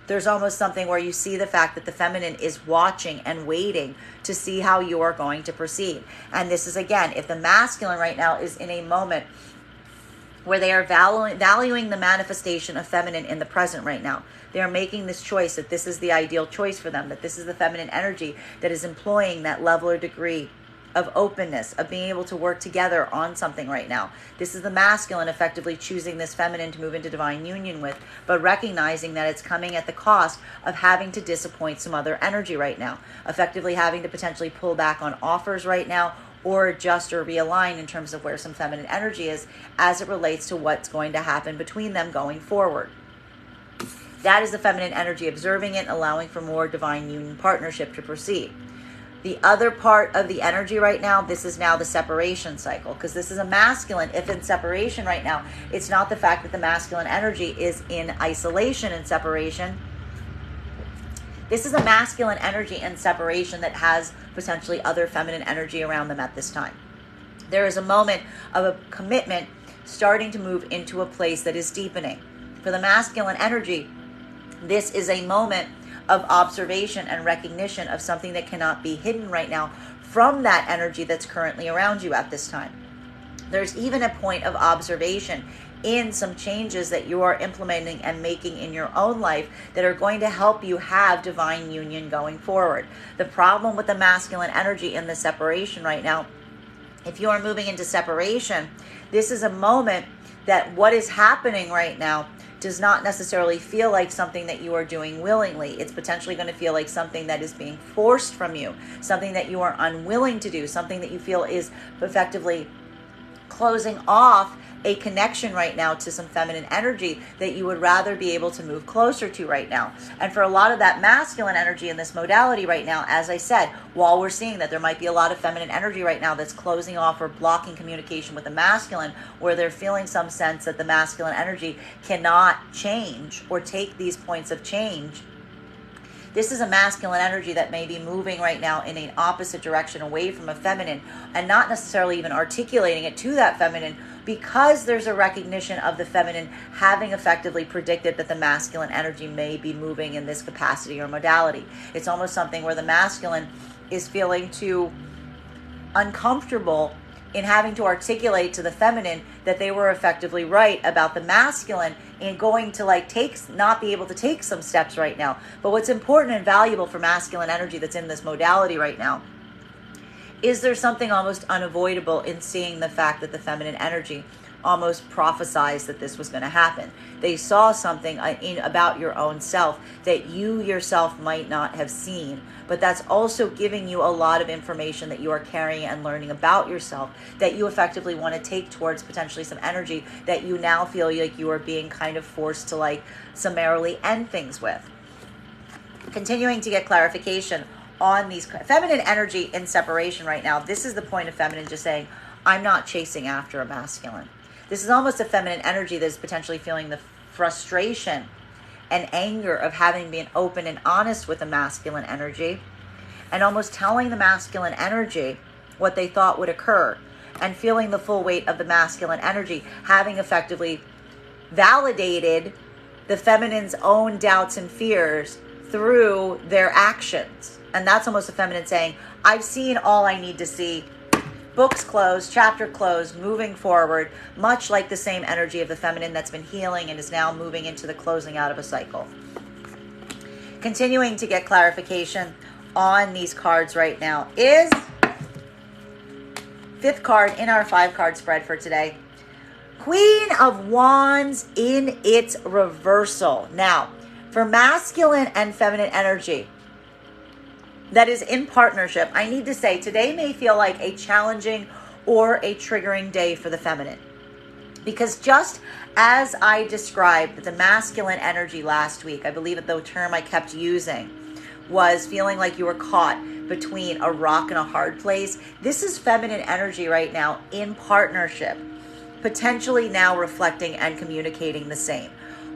There's almost something where you see the fact that the feminine is watching and waiting to see how you are going to proceed. And this is, again, if the masculine right now is in a moment where they are valuing the manifestation of feminine in the present right now. They are making this choice that this is the ideal choice for them, that this is the feminine energy that is employing that level or degree of openness, of being able to work together on something right now. This is the masculine effectively choosing this feminine to move into divine union with, but recognizing that it's coming at the cost of having to disappoint some other energy right now, effectively having to potentially pull back on offers right now, or adjust or realign in terms of where some feminine energy is as it relates to what's going to happen between them going forward. That is the feminine energy observing it, allowing for more divine union partnership to proceed. The other part of the energy right now, this is now the separation cycle, because this is a masculine. If in separation right now, it's not the fact that the masculine energy is in isolation and separation. This is a masculine energy in separation that has potentially other feminine energy around them at this time. There is a moment of a commitment starting to move into a place that is deepening. For the masculine energy, this is a moment of observation and recognition of something that cannot be hidden right now from that energy that's currently around you at this time. There's even a point of observation in some changes that you are implementing and making in your own life that are going to help you have divine union going forward. The problem with the masculine energy in the separation right now If you are moving into separation, this is a moment that what is happening right now does not necessarily feel like something that you are doing willingly. It's potentially going to feel like something that is being forced from you, something that you are unwilling to do, something that you feel is effectively closing off a connection right now to some feminine energy that you would rather be able to move closer to right now. And for a lot of that masculine energy in this modality right now, as I said, while we're seeing that there might be a lot of feminine energy right now that's closing off or blocking communication with the masculine, where they're feeling some sense that the masculine energy cannot change or take these points of change, this is a masculine energy that may be moving right now in an opposite direction away from a feminine and not necessarily even articulating it to that feminine, because there's a recognition of the feminine having effectively predicted that the masculine energy may be moving in this capacity or modality. It's almost something where the masculine is feeling too uncomfortable in having to articulate to the feminine that they were effectively right about the masculine and going to not be able to take some steps right now. But what's important and valuable for masculine energy that's in this modality right now is there something almost unavoidable in seeing the fact that the feminine energy almost prophesized that this was going to happen. They saw something about your own self that you yourself might not have seen, but that's also giving you a lot of information that you are carrying and learning about yourself that you effectively want to take towards potentially some energy that you now feel like you are being kind of forced to summarily end things with. Continuing to get clarification on these feminine energy in separation right now. This is the point of feminine just saying, I'm not chasing after a masculine. This is almost a feminine energy that is potentially feeling the frustration and anger of having been open and honest with the masculine energy and almost telling the masculine energy what they thought would occur and feeling the full weight of the masculine energy, having effectively validated the feminine's own doubts and fears through their actions. And that's almost a feminine saying, I've seen all I need to see. Books closed, chapter closed, moving forward, much like the same energy of the feminine that's been healing and is now moving into the closing out of a cycle. Continuing to get clarification on these cards right now is fifth card in our 5-card spread for today. Queen of Wands in its reversal. Now, for masculine and feminine energy that is in partnership, I need to say today may feel like a challenging or a triggering day for the feminine. Because just as I described the masculine energy last week, I believe that the term I kept using was feeling like you were caught between a rock and a hard place. This is feminine energy right now in partnership, potentially now reflecting and communicating the same.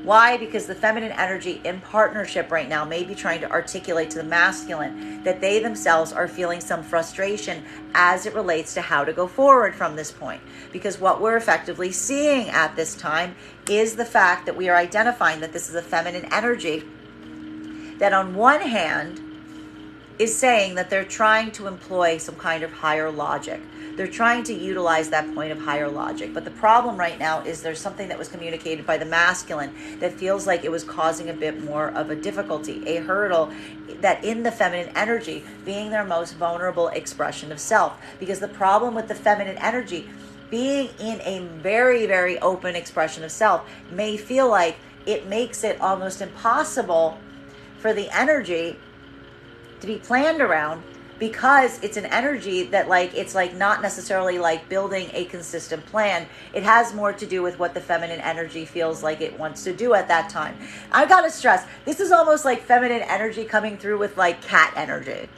Why? Because the feminine energy in partnership right now may be trying to articulate to the masculine that they themselves are feeling some frustration as it relates to how to go forward from this point. Because what we're effectively seeing at this time is the fact that we are identifying that this is a feminine energy that on one hand is saying that they're trying to employ some kind of higher logic. They're trying to utilize that point of higher logic. But the problem right now is there's something that was communicated by the masculine that feels like it was causing a bit more of a difficulty, a hurdle, that in the feminine energy being their most vulnerable expression of self. Because the problem with the feminine energy being in a very, very open expression of self may feel like it makes it almost impossible for the energy to be planned around, because it's an energy that it's not necessarily building a consistent plan. It has more to do with what the feminine energy feels like it wants to do at that time. I gotta stress, this is almost like feminine energy coming through with cat energy,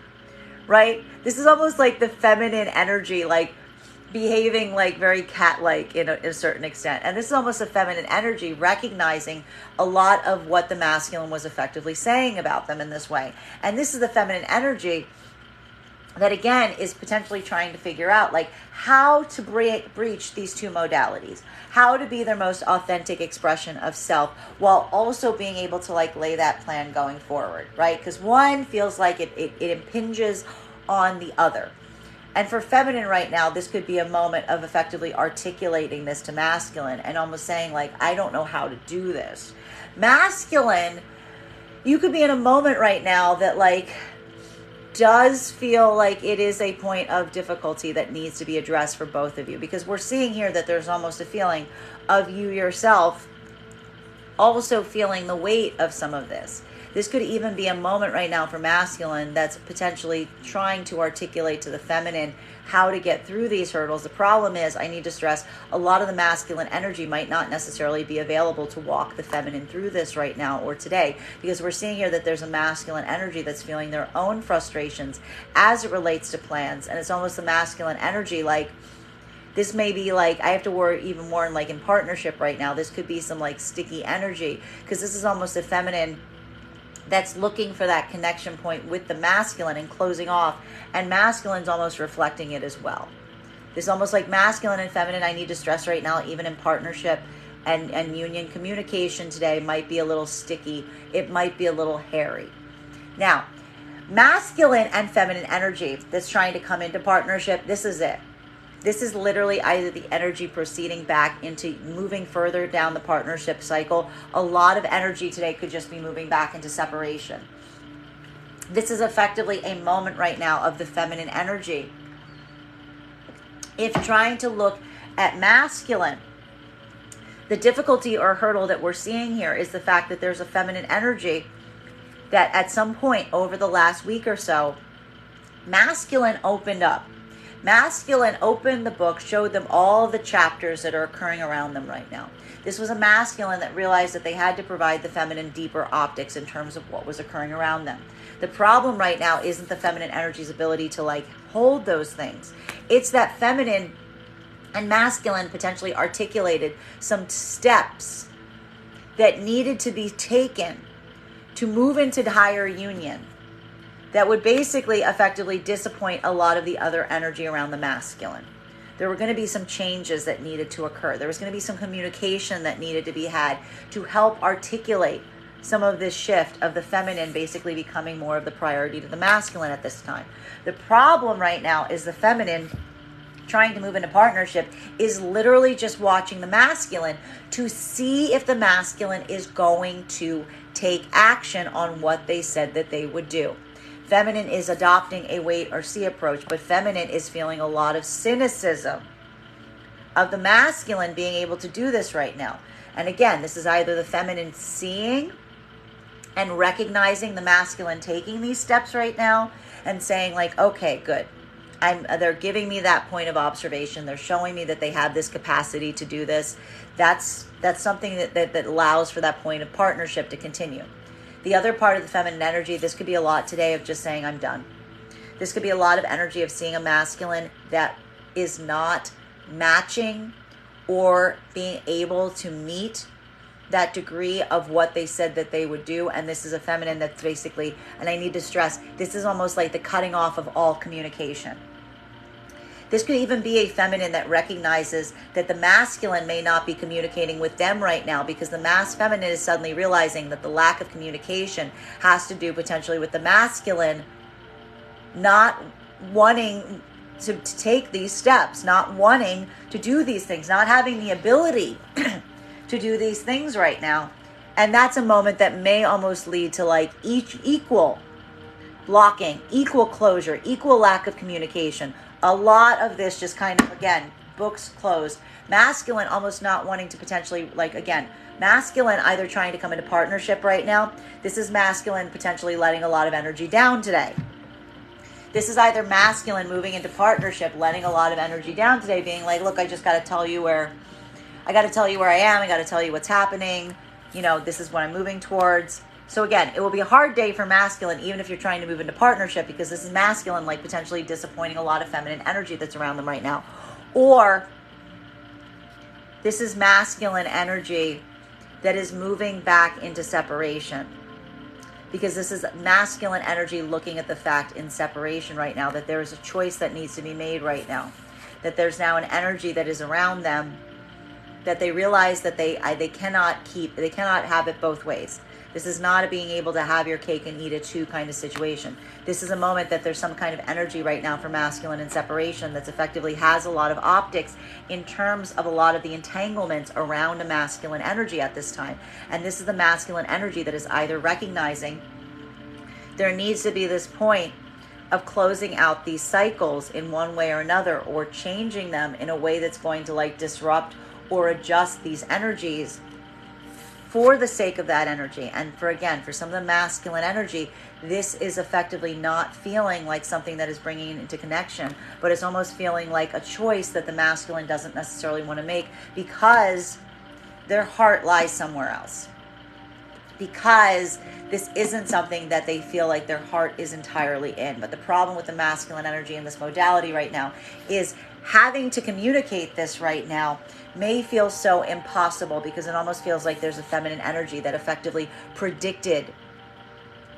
right? This is almost like the feminine energy behaving very cat-like in a certain extent. And this is almost a feminine energy recognizing a lot of what the masculine was effectively saying about them in this way. And this is the feminine energy that again is potentially trying to figure out how to breach these two modalities, how to be their most authentic expression of self while also being able to lay that plan going forward, right? Because one feels like it impinges on the other. And for feminine right now, this could be a moment of effectively articulating this to masculine and almost saying I don't know how to do this. Masculine, you could be in a moment right now that does feel like it is a point of difficulty that needs to be addressed for both of you, because we're seeing here that there's almost a feeling of you yourself also feeling the weight of some of this. This could even be a moment right now for masculine that's potentially trying to articulate to the feminine how to get through these hurdles. The problem is, I need to stress, a lot of the masculine energy might not necessarily be available to walk the feminine through this right now or today, because we're seeing here that there's a masculine energy that's feeling their own frustrations as it relates to plans. And it's almost the masculine energy, like, this may be like, I have to worry even more in like in partnership right now. This could be some like sticky energy, because this is almost a feminine that's looking for that connection point with the masculine and closing off, and masculine's almost reflecting it as well. This is almost like masculine and feminine, I need to stress right now, even in partnership and union, communication today might be a little sticky. It might be a little hairy. Now, masculine and feminine energy that's trying to come into partnership, this is it. This is literally either the energy proceeding back into moving further down the partnership cycle. A lot of energy today could just be moving back into separation. This is effectively a moment right now of the feminine energy. If trying to look at masculine, the difficulty or hurdle that we're seeing here is the fact that there's a feminine energy that at some point over the last week or so, masculine opened up. Masculine opened the book, showed them all the chapters that are occurring around them right now. This was a masculine that realized that they had to provide the feminine deeper optics in terms of what was occurring around them. The problem right now isn't the feminine energy's ability to like hold those things. It's that feminine and masculine potentially articulated some steps that needed to be taken to move into higher union that would basically effectively disappoint a lot of the other energy around the masculine. There were going to be some changes that needed to occur. There was going to be some communication that needed to be had to help articulate some of this shift of the feminine basically becoming more of the priority to the masculine at this time. The problem right now is the feminine trying to move into partnership is literally just watching the masculine to see if the masculine is going to take action on what they said that they would do. Feminine is adopting a wait or see approach, but feminine is feeling a lot of cynicism of the masculine being able to do this right now. And again, this is either the feminine seeing and recognizing the masculine taking these steps right now and saying like, okay, good. They're giving me that point of observation. They're showing me that they have this capacity to do this. That's something that allows for that point of partnership to continue. The other part of the feminine energy, this could be a lot today of just saying, I'm done. This could be a lot of energy of seeing a masculine that is not matching or being able to meet that degree of what they said that they would do. And this is a feminine that's basically, and I need to stress, this is almost like the cutting off of all communication. This could even be a feminine that recognizes that the masculine may not be communicating with them right now, because the feminine is suddenly realizing that the lack of communication has to do potentially with the masculine not wanting to take these steps, not wanting to do these things, not having the ability to do these things right now. And that's a moment that may almost lead to like equal blocking, equal closure, equal lack of communication. A lot of this just kind of, again, books closed. Masculine almost not wanting to potentially, like, again, masculine either trying to come into partnership right now. This is masculine potentially letting a lot of energy down today. This is either masculine moving into partnership, letting a lot of energy down today, being like, look, I just got to tell you where I am. I got to tell you what's happening. You know, this is what I'm moving towards. So again, it will be a hard day for masculine, even if you're trying to move into partnership, because this is masculine, like potentially disappointing a lot of feminine energy that's around them right now. Or this is masculine energy that is moving back into separation, because this is masculine energy looking at the fact in separation right now that there is a choice that needs to be made right now, that there's now an energy that is around them that they realize that they cannot have it both ways. This is not a being able to have your cake and eat it too kind of situation. This is a moment that there's some kind of energy right now for masculine and separation that's effectively has a lot of optics in terms of a lot of the entanglements around a masculine energy at this time. And this is the masculine energy that is either recognizing there needs to be this point of closing out these cycles in one way or another, or changing them in a way that's going to like disrupt or adjust these energies for the sake of that energy. And for some of the masculine energy, this is effectively not feeling like something that is bringing it into connection, but it's almost feeling like a choice that the masculine doesn't necessarily want to make, because their heart lies somewhere else, because this isn't something that they feel like their heart is entirely in. But the problem with the masculine energy in this modality right now is having to communicate this right now may feel so impossible, because it almost feels like there's a feminine energy that effectively predicted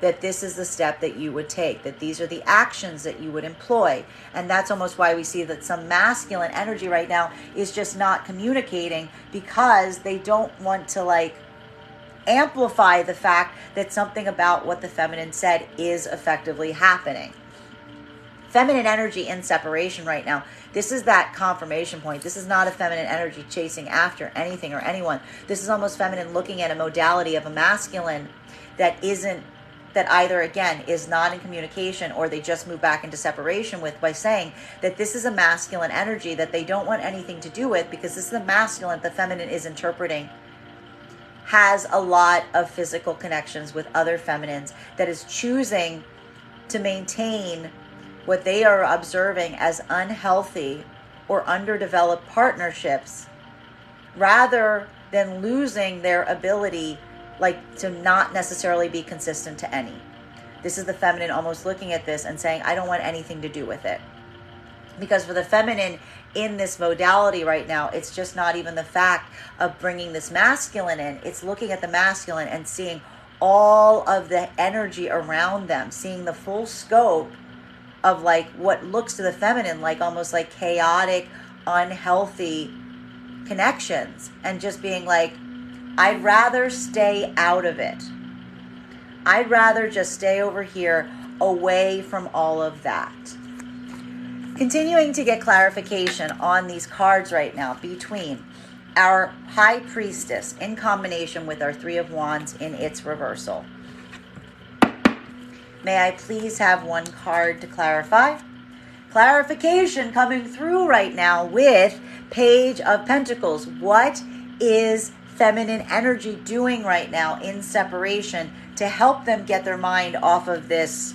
that this is the step that you would take, that these are the actions that you would employ. And that's almost why we see that some masculine energy right now is just not communicating, because they don't want to like amplify the fact that something about what the feminine said is effectively happening. Feminine energy in separation right now, this is that confirmation point. This is not a feminine energy chasing after anything or anyone. This is almost feminine looking at a modality of a masculine that either, again, is not in communication, or they just move back into separation with, by saying that this is a masculine energy that they don't want anything to do with, because this is the masculine the feminine is interpreting has a lot of physical connections with other feminines, that is choosing to maintain what they are observing as unhealthy or underdeveloped partnerships, rather than losing their ability to not necessarily be consistent to any. This is the feminine almost looking at this and saying, I don't want anything to do with it. Because for the feminine in this modality right now, it's just not even the fact of bringing this masculine in. It's looking at the masculine and seeing all of the energy around them, seeing the full scope of like what looks to the feminine like almost like chaotic, unhealthy connections, and just being like, I'd rather stay out of it. I'd rather just stay over here away from all of that. Continuing to get clarification on these cards right now between our High Priestess in combination with our Three of Wands in its reversal. May I please have one card to clarify? Clarification coming through right now with Page of Pentacles. What is feminine energy doing right now in separation to help them get their mind off of this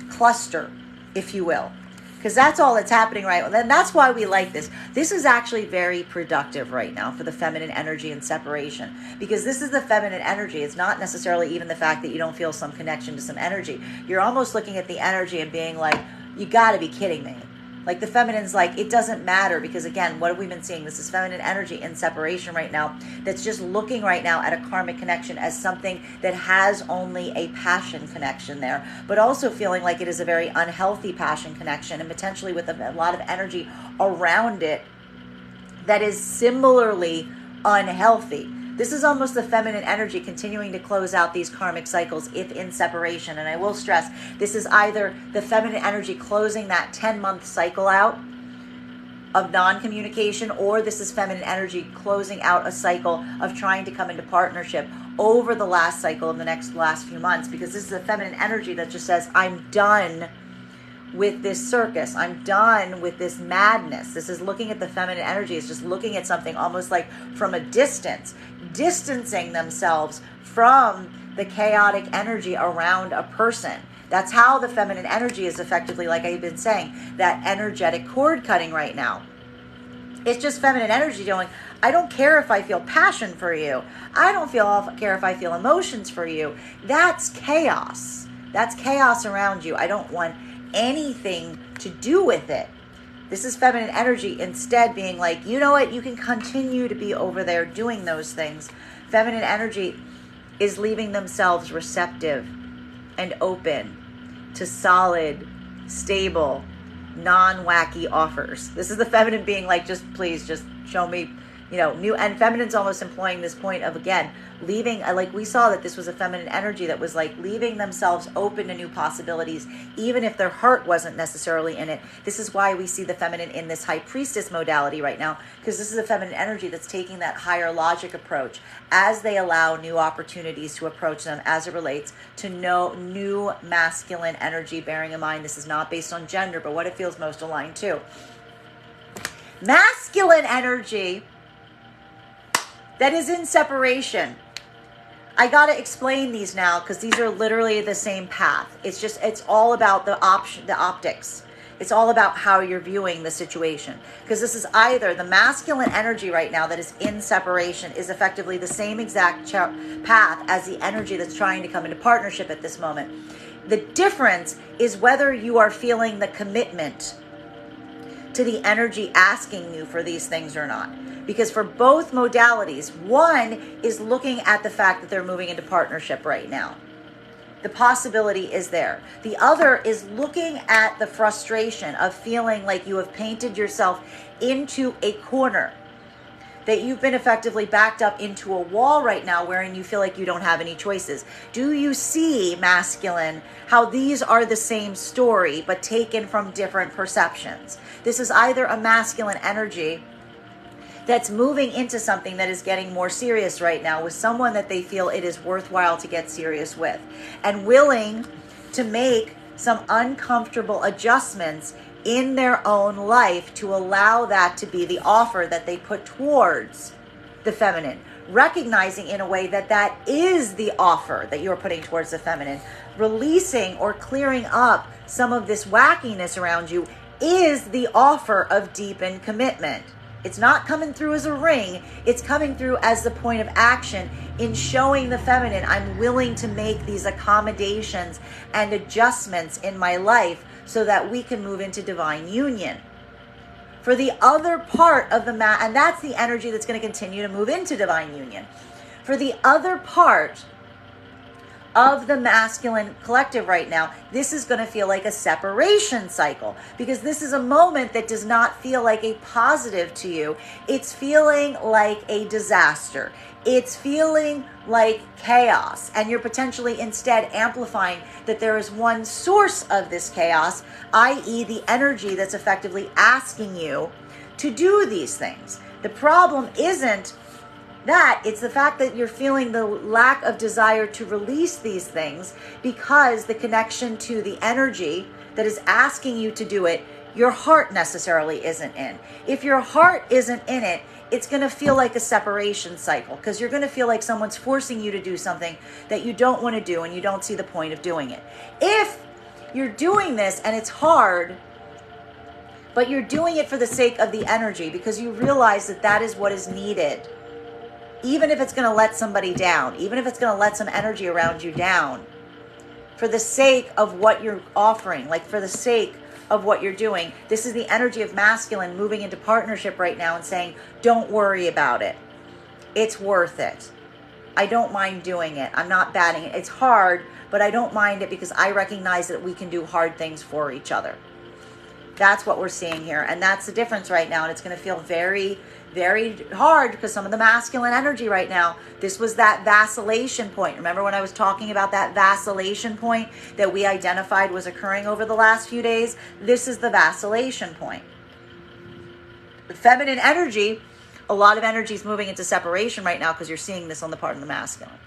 cluster, if you will? Because that's all that's happening right now. And that's why we like this. This is actually very productive right now for the feminine energy and separation. Because this is the feminine energy. It's not necessarily even the fact that you don't feel some connection to some energy. You're almost looking at the energy and being like, you got to be kidding me. Like the feminine's like, it doesn't matter, because again, what have we been seeing? This is feminine energy in separation right now that's just looking right now at a karmic connection as something that has only a passion connection there, but also feeling like it is a very unhealthy passion connection, and potentially with a lot of energy around it that is similarly unhealthy. This is almost the feminine energy continuing to close out these karmic cycles if in separation. And I will stress, this is either the feminine energy closing that 10-month cycle out of non-communication, or this is feminine energy closing out a cycle of trying to come into partnership over the last cycle of the last few months. Because this is a feminine energy that just says, I'm done with this circus. I'm done with this madness. This is looking at the feminine energy. It's just looking at something almost like from a distance, distancing themselves from the chaotic energy around a person. That's how the feminine energy is effectively, like I've been saying, that energetic cord cutting right now. It's just feminine energy going, I don't care if I feel passion for you. I don't care if I feel emotions for you. That's chaos. That's chaos around you. I don't want anything to do with it. This is feminine energy instead being like, you know what, you can continue to be over there doing those things. Feminine energy is leaving themselves receptive and open to solid, stable, non-wacky offers. This is the feminine being like, just please, just show me new, and feminine's almost employing this point of, again, leaving, like we saw that this was a feminine energy that was like leaving themselves open to new possibilities, even if their heart wasn't necessarily in it. This is why we see the feminine in this high priestess modality right now, because this is a feminine energy that's taking that higher logic approach as they allow new opportunities to approach them as it relates to new masculine energy, bearing in mind this is not based on gender, but what it feels most aligned to. Masculine energy that is in separation. I got to explain these now because these are literally the same path. It's all about the optics. It's all about how you're viewing the situation. Because this is either the masculine energy right now that is in separation is effectively the same exact path as the energy that's trying to come into partnership at this moment. The difference is whether you are feeling the commitment to the energy asking you for these things or not. Because for both modalities, one is looking at the fact that they're moving into partnership right now. The possibility is there. The other is looking at the frustration of feeling like you have painted yourself into a corner, that you've been effectively backed up into a wall right now wherein you feel like you don't have any choices. Do you see, masculine, how these are the same story but taken from different perceptions? This is either a masculine energy that's moving into something that is getting more serious right now with someone that they feel it is worthwhile to get serious with, and willing to make some uncomfortable adjustments in their own life to allow that to be the offer that they put towards the feminine, recognizing in a way that that is the offer that you're putting towards the feminine. Releasing or clearing up some of this wackiness around you is the offer of deepened commitment. It's not coming through as a ring. It's coming through as the point of action in showing the feminine, I'm willing to make these accommodations and adjustments in my life so that we can move into divine union. For the other part of the and that's the energy that's going to continue to move into divine union. For the other part of the masculine collective right now, this is going to feel like a separation cycle, because this is a moment that does not feel like a positive to you. It's feeling like a disaster. It's feeling like chaos, and you're potentially instead amplifying that there is one source of this chaos, i.e. the energy that's effectively asking you to do these things. The problem isn't that, it's the fact that you're feeling the lack of desire to release these things because the connection to the energy that is asking you to do it, your heart necessarily isn't in. If your heart isn't in it, it's going to feel like a separation cycle, because you're going to feel like someone's forcing you to do something that you don't want to do and you don't see the point of doing it. If you're doing this and it's hard, but you're doing it for the sake of the energy because you realize that that is what is needed, even if it's going to let somebody down, even if it's going to let some energy around you down, for the sake of what you're offering, like for the sake of what you're doing. This is the energy of masculine moving into partnership right now and saying, don't worry about it. It's worth it. I don't mind doing it. I'm not batting it. It's hard, but I don't mind it because I recognize that we can do hard things for each other. That's what we're seeing here. And that's the difference right now. And it's going to feel very, very hard because some of the masculine energy right now, this was that vacillation point. Remember when I was talking about that vacillation point that we identified was occurring over the last few days? This is the vacillation point. The feminine energy, a lot of energy is moving into separation right now because you're seeing this on the part of the masculine.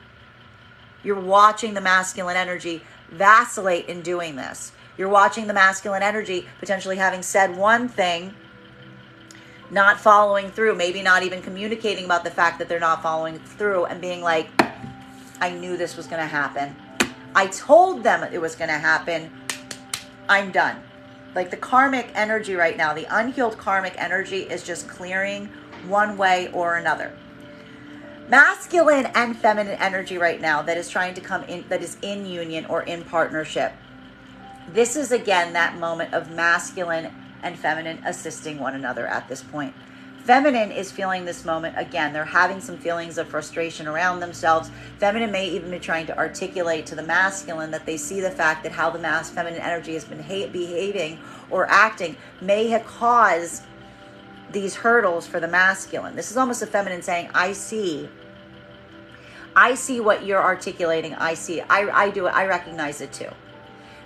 You're watching the masculine energy vacillate in doing this. You're watching the masculine energy potentially having said one thing, not following through, maybe not even communicating about the fact that they're not following through, and being like, I knew this was going to happen. I told them it was going to happen. I'm done. Like the karmic energy right now, the unhealed karmic energy is just clearing one way or another. Masculine and feminine energy right now that is trying to come in, that is in union or in partnership. This is again that moment of masculine and feminine assisting one another at this point. Feminine is feeling this moment again. They're having some feelings of frustration around themselves. Feminine may even be trying to articulate to the masculine that they see the fact that how the feminine energy has been behaving or acting may have caused these hurdles for the masculine. This is almost the feminine saying, I see what you're articulating. I do it. I recognize it too.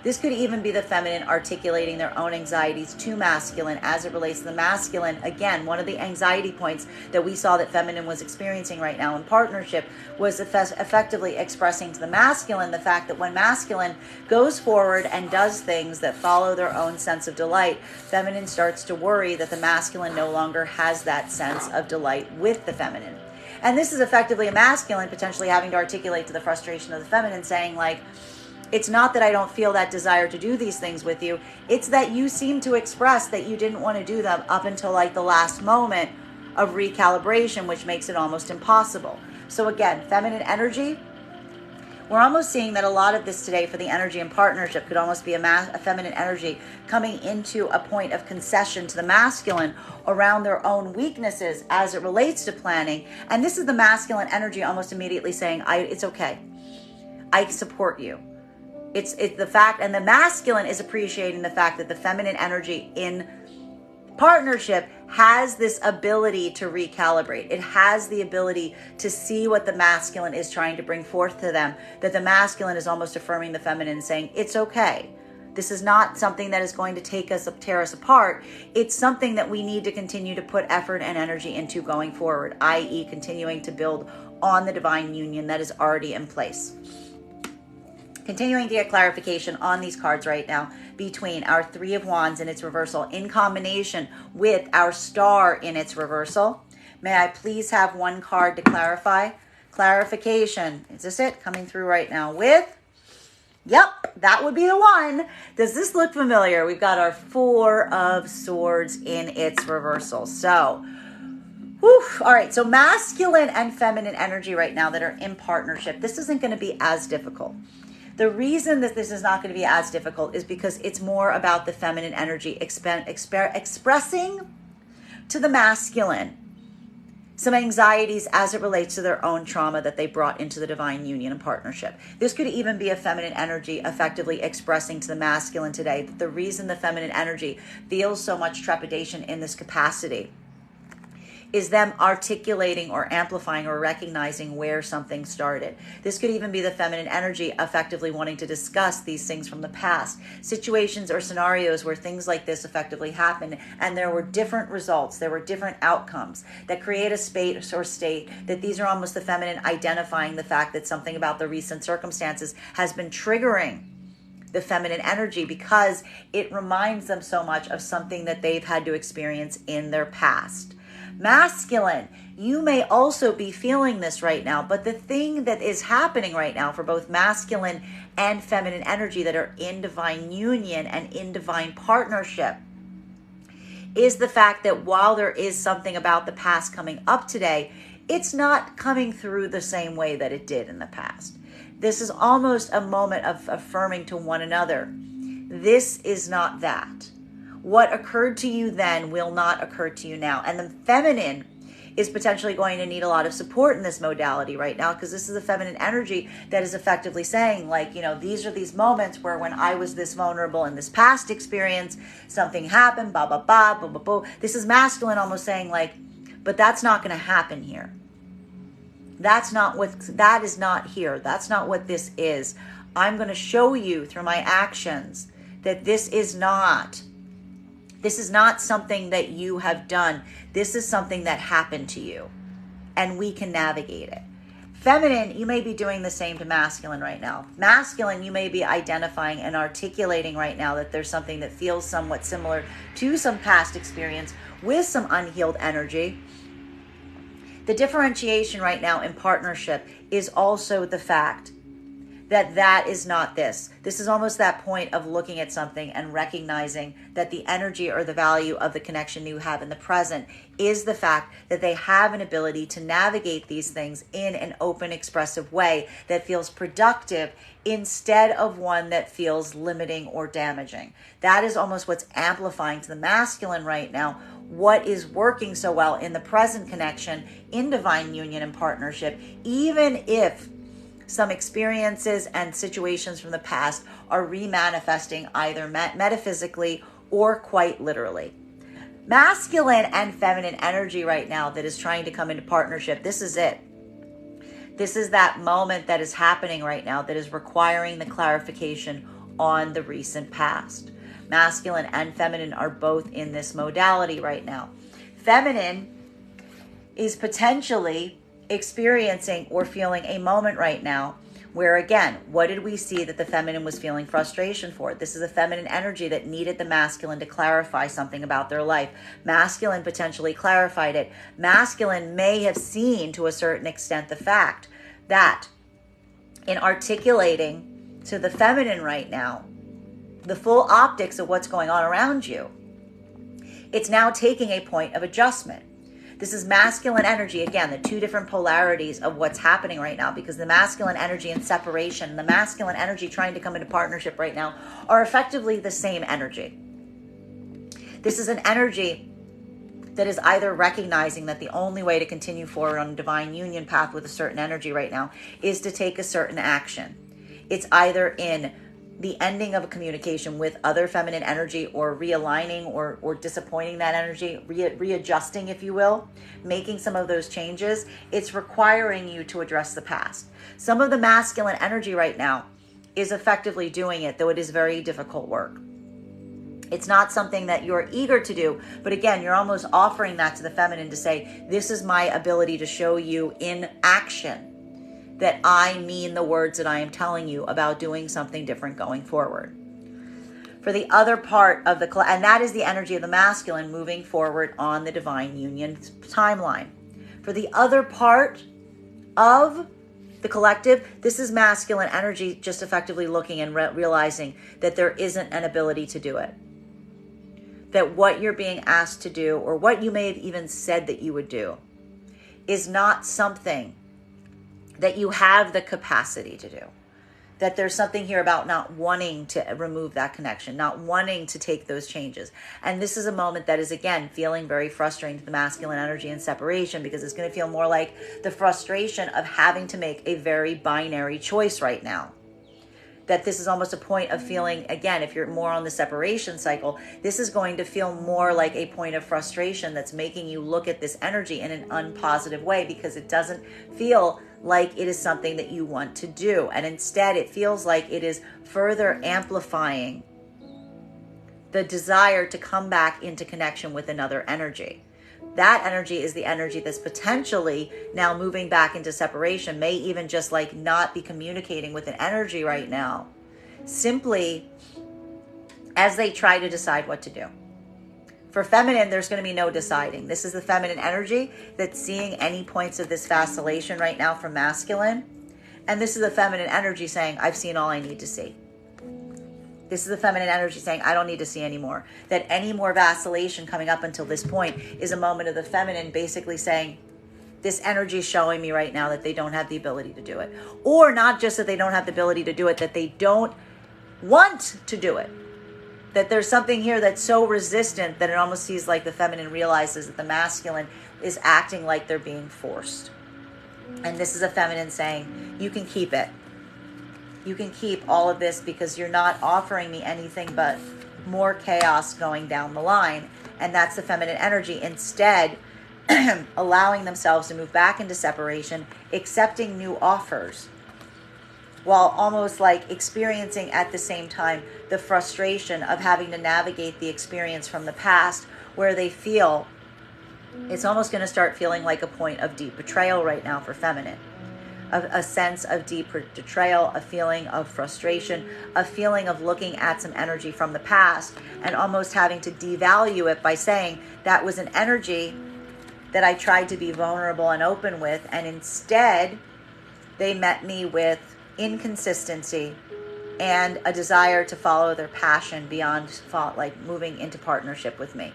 This could even be the feminine articulating their own anxieties to masculine as it relates to the masculine. Again, one of the anxiety points that we saw that feminine was experiencing right now in partnership was effectively expressing to the masculine the fact that when masculine goes forward and does things that follow their own sense of delight, feminine starts to worry that the masculine no longer has that sense of delight with the feminine. And this is effectively a masculine potentially having to articulate to the frustration of the feminine saying like, it's not that I don't feel that desire to do these things with you. It's that you seem to express that you didn't want to do them up until like the last moment of recalibration, which makes it almost impossible. So again, feminine energy, we're almost seeing that a lot of this today for the energy in partnership could almost be a feminine energy coming into a point of concession to the masculine around their own weaknesses as it relates to planning. And this is the masculine energy almost immediately saying, it's okay. I support you. It's the fact, and the masculine is appreciating the fact that the feminine energy in partnership has this ability to recalibrate. It has the ability to see what the masculine is trying to bring forth to them, that the masculine is almost affirming the feminine, saying, it's okay. This is not something that is going to tear us apart. It's something that we need to continue to put effort and energy into going forward, i.e. continuing to build on the divine union that is already in place. Continuing to get clarification on these cards right now between our Three of Wands in its reversal in combination with our Star in its reversal. May I please have one card to clarify? Clarification. Is this it? Coming through right now with... Yep, that would be the one. Does this look familiar? We've got our Four of Swords in its reversal. So... whew. All right, so masculine and feminine energy right now that are in partnership. This isn't going to be as difficult. The reason that this is not going to be as difficult is because it's more about the feminine energy expressing to the masculine some anxieties as it relates to their own trauma that they brought into the divine union and partnership. This could even be a feminine energy effectively expressing to the masculine today that the reason the feminine energy feels so much trepidation in this capacity is them articulating or amplifying or recognizing where something started. This could even be the feminine energy effectively wanting to discuss these things from the past, situations or scenarios where things like this effectively happened and there were different results, there were different outcomes that create a space or state that these are almost the feminine identifying the fact that something about the recent circumstances has been triggering the feminine energy because it reminds them so much of something that they've had to experience in their past. Masculine, you may also be feeling this right now, but the thing that is happening right now for both masculine and feminine energy that are in divine union and in divine partnership is the fact that while there is something about the past coming up today, it's not coming through the same way that it did in the past. This is almost a moment of affirming to one another, this is not that. What occurred to you then will not occur to you now. And the feminine is potentially going to need a lot of support in this modality right now because this is a feminine energy that is effectively saying like, these are these moments where when I was this vulnerable in this past experience, something happened, blah, blah, blah, blah, blah, blah. This is masculine almost saying like, but that's not going to happen here. That is not here. That's not what this is. I'm going to show you through my actions that this is not something that you have done. This is something that happened to you, and we can navigate it. Feminine, you may be doing the same to masculine right now. Masculine, you may be identifying and articulating right now that there's something that feels somewhat similar to some past experience with some unhealed energy. The differentiation right now in partnership is also the fact that is not this. This is almost that point of looking at something and recognizing that the energy or the value of the connection you have in the present is the fact that they have an ability to navigate these things in an open, expressive way that feels productive instead of one that feels limiting or damaging. That is almost what's amplifying to the masculine right now. What is working so well in the present connection, in divine union and partnership, even if some experiences and situations from the past are remanifesting either metaphysically or quite literally. Masculine and feminine energy right now that is trying to come into partnership. This is it. This is that moment that is happening right now that is requiring the clarification on the recent past. Masculine and feminine are both in this modality right now. Feminine is potentially experiencing or feeling a moment right now where, again, what did we see that the feminine was feeling frustration for? This is a feminine energy that needed the masculine to clarify something about their life. Masculine potentially clarified it. Masculine may have seen to a certain extent the fact that in articulating to the feminine right now the full optics of what's going on around you, it's now taking a point of adjustment. This is masculine energy, again, the two different polarities of what's happening right now, because the masculine energy in separation and the masculine energy trying to come into partnership right now are effectively the same energy. This is an energy that is either recognizing that the only way to continue forward on a divine union path with a certain energy right now is to take a certain action. It's either in the ending of a communication with other feminine energy, or realigning or disappointing that energy, readjusting, if you will, making some of those changes. It's requiring you to address the past. Some of the masculine energy right now is effectively doing it, though it is very difficult work. It's not something that you're eager to do, but again, you're almost offering that to the feminine to say, this is my ability to show you in action that I mean the words that I am telling you about doing something different going forward. For the other part of the, and that is the energy of the masculine moving forward on the divine union timeline. For the other part of the collective, this is masculine energy just effectively looking and realizing that there isn't an ability to do it. That what you're being asked to do, or what you may have even said that you would do, is not something that you have the capacity to do. That there's something here about not wanting to remove that connection, not wanting to take those changes. And this is a moment that is, again, feeling very frustrating to the masculine energy in separation, because it's going to feel more like the frustration of having to make a very binary choice right now. That this is almost a point of feeling, again, if you're more on the separation cycle, this is going to feel more like a point of frustration that's making you look at this energy in an unpositive way, because it doesn't feel like it is something that you want to do. And instead, it feels like it is further amplifying the desire to come back into connection with another energy. That energy is the energy that's potentially now moving back into separation, may even just like not be communicating with an energy right now, simply as they try to decide what to do. For feminine, there's going to be no deciding. This is the feminine energy that's seeing any points of this vacillation right now from masculine. And this is the feminine energy saying, I've seen all I need to see. This is the feminine energy saying, I don't need to see anymore. That any more vacillation coming up until this point is a moment of the feminine basically saying, this energy is showing me right now that they don't have the ability to do it. Or not just that they don't have the ability to do it, that they don't want to do it. That there's something here that's so resistant that it almost seems like the feminine realizes that the masculine is acting like they're being forced. And this is a feminine saying, you can keep it. You can keep all of this because you're not offering me anything but more chaos going down the line. And that's the feminine energy. Instead, allowing themselves to move back into separation, accepting new offers, while almost like experiencing at the same time the frustration of having to navigate the experience from the past, where they feel it's almost going to start feeling like a point of deep betrayal right now for feminine. A sense of deep betrayal, a feeling of frustration, a feeling of looking at some energy from the past and almost having to devalue it by saying that was an energy that I tried to be vulnerable and open with, and instead they met me with inconsistency and a desire to follow their passion beyond like moving into partnership with me.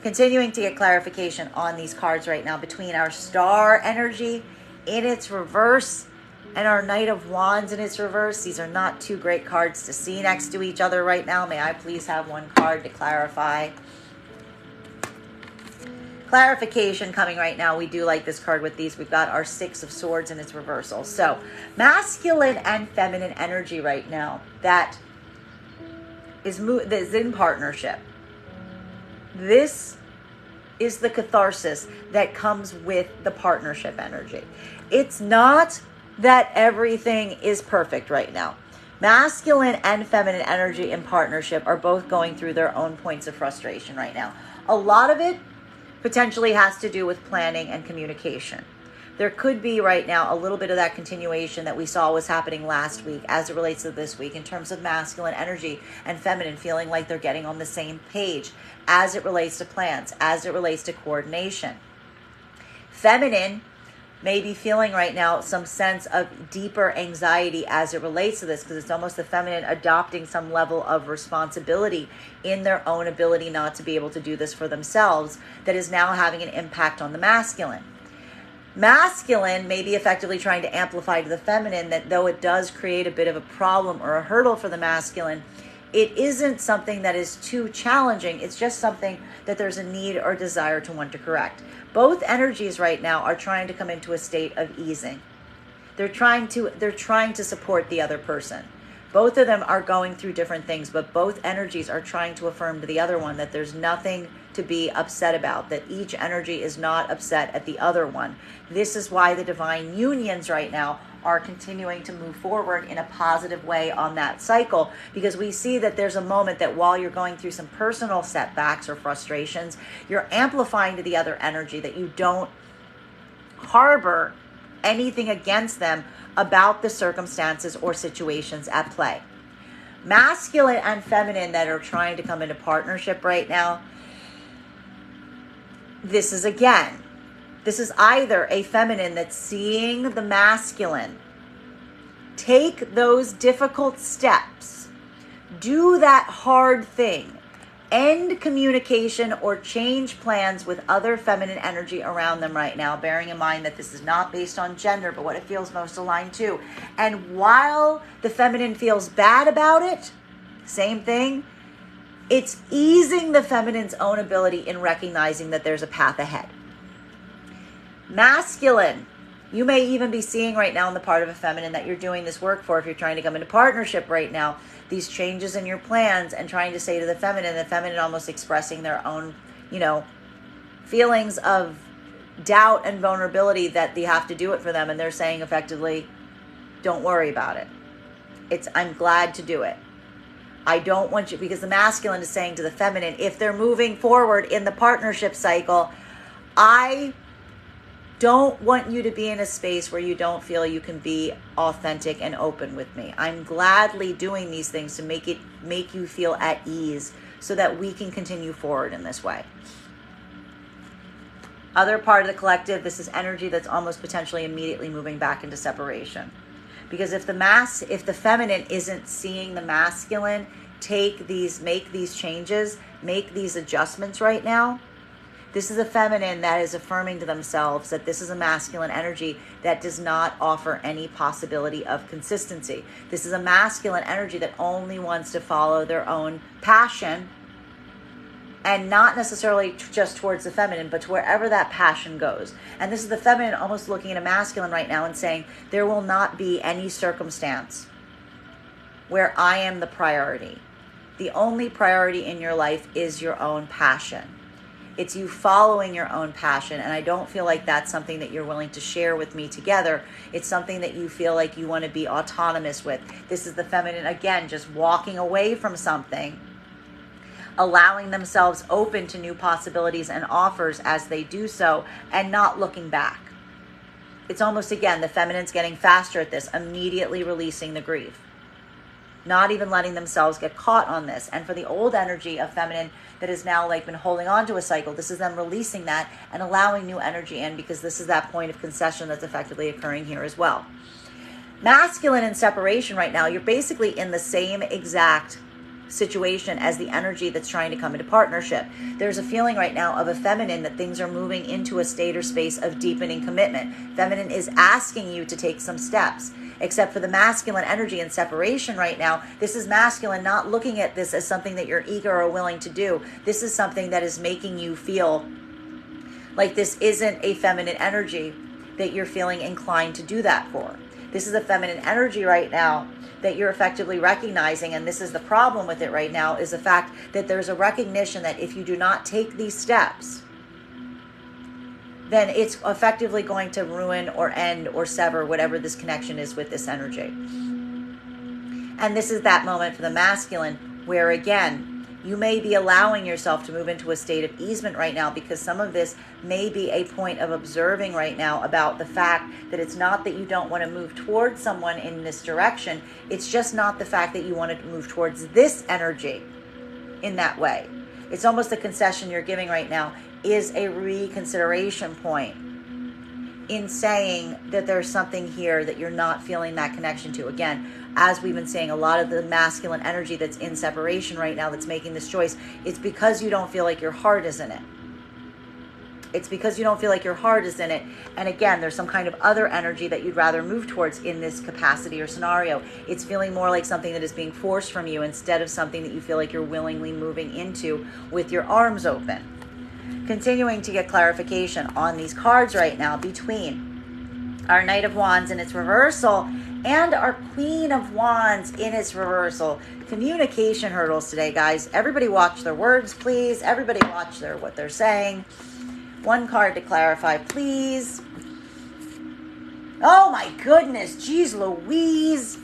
Continuing to get clarification on these cards right now between our star energy in its reverse and our Knight of Wands in its reverse. These are not two great cards to see next to each other right now. May I please have one card to clarify? Clarification coming right now. We do like this card with these. We've got our Six of Swords in its reversal. So masculine and feminine energy right now that is in partnership. This is the catharsis that comes with the partnership energy. It's not that everything is perfect right now. Masculine and feminine energy in partnership are both going through their own points of frustration right now. A lot of it potentially has to do with planning and communication. There could be right now a little bit of that continuation that we saw was happening last week as it relates to this week in terms of masculine energy and feminine feeling like they're getting on the same page as it relates to plans, as it relates to coordination. Feminine may be feeling right now some sense of deeper anxiety as it relates to this, because it's almost the feminine adopting some level of responsibility in their own ability not to be able to do this for themselves that is now having an impact on the masculine. Masculine may be effectively trying to amplify to the feminine that though it does create a bit of a problem or a hurdle for the masculine, it isn't something that is too challenging. It's just something that there's a need or desire to want to correct. Both energies right now are trying to come into a state of easing. They're trying to support the other person. Both of them are going through different things, but both energies are trying to affirm to the other one that there's nothing to be upset about, that each energy is not upset at the other one. This is why the divine unions right now are continuing to move forward in a positive way on that cycle, because we see that there's a moment that while you're going through some personal setbacks or frustrations, you're amplifying to the other energy that you don't harbor anything against them about the circumstances or situations at play. Masculine and feminine that are trying to come into partnership right now, this is either a feminine that's seeing the masculine take those difficult steps, do that hard thing, end communication or change plans with other feminine energy around them right now, bearing in mind that this is not based on gender, but what it feels most aligned to. And while the feminine feels bad about it, same thing, it's easing the feminine's own ability in recognizing that there's a path ahead. Masculine, you may even be seeing right now in the part of a feminine that you're doing this work for, if you're trying to come into partnership right now, these changes in your plans and trying to say to the feminine almost expressing their own, feelings of doubt and vulnerability that they have to do it for them. And they're saying effectively, don't worry about it. I'm glad to do it. I don't want you, because the masculine is saying to the feminine, if they're moving forward in the partnership cycle, I don't want you to be in a space where you don't feel you can be authentic and open with me. I'm gladly doing these things to make you feel at ease so that we can continue forward in this way. Other part of the collective, this is energy that's almost potentially immediately moving back into separation. Because if the feminine isn't seeing the masculine make these changes, make these adjustments right now, this is a feminine that is affirming to themselves that this is a masculine energy that does not offer any possibility of consistency. This is a masculine energy that only wants to follow their own passion, and not necessarily just towards the feminine, but to wherever that passion goes. And this is the feminine almost looking at a masculine right now and saying, there will not be any circumstance where I am the priority. The only priority in your life is your own passion. It's you following your own passion, and I don't feel like that's something that you're willing to share with me together. It's something that you feel like you want to be autonomous with. This is the feminine, again, just walking away from something, allowing themselves open to new possibilities and offers as they do so, and not looking back. It's almost, again, the feminine's getting faster at this, immediately releasing the grief, not even letting themselves get caught on this. And for the old energy of feminine that is now been holding on to a cycle, this is them releasing that and allowing new energy in, because this is that point of concession that's effectively occurring here as well. Masculine in separation right now, you're basically in the same exact situation as the energy that's trying to come into partnership. There's a feeling right now of a feminine that things are moving into a state or space of deepening commitment. Feminine is asking you to take some steps. Except for the masculine energy in separation right now, this is masculine not looking at this as something that you're eager or willing to do. This is something that is making you feel like this isn't a feminine energy that you're feeling inclined to do that for. This is a feminine energy right now that you're effectively recognizing, and this is the problem with it right now, is the fact that there's a recognition that if you do not take these steps, then it's effectively going to ruin or end or sever whatever this connection is with this energy. And this is that moment for the masculine where, again, you may be allowing yourself to move into a state of easement right now, because some of this may be a point of observing right now about the fact that it's not that you don't want to move towards someone in this direction. It's just not the fact that you want to move towards this energy in that way. It's almost the concession you're giving right now is a reconsideration point in saying that there's something here that you're not feeling that connection to. Again, as we've been saying, a lot of the masculine energy that's in separation right now that's making this choice, it's because you don't feel like your heart is in it. It's because you don't feel like your heart is in it. And again, there's some kind of other energy that you'd rather move towards in this capacity or scenario. It's feeling more like something that is being forced from you instead of something that you feel like you're willingly moving into with your arms open. Continuing to get clarification on these cards right now between our Knight of Wands in its reversal and our Queen of Wands in its reversal. Communication hurdles today, guys. Everybody watch their words, please. Everybody watch what they're saying. One card to clarify, please. Oh my goodness, geez Louise.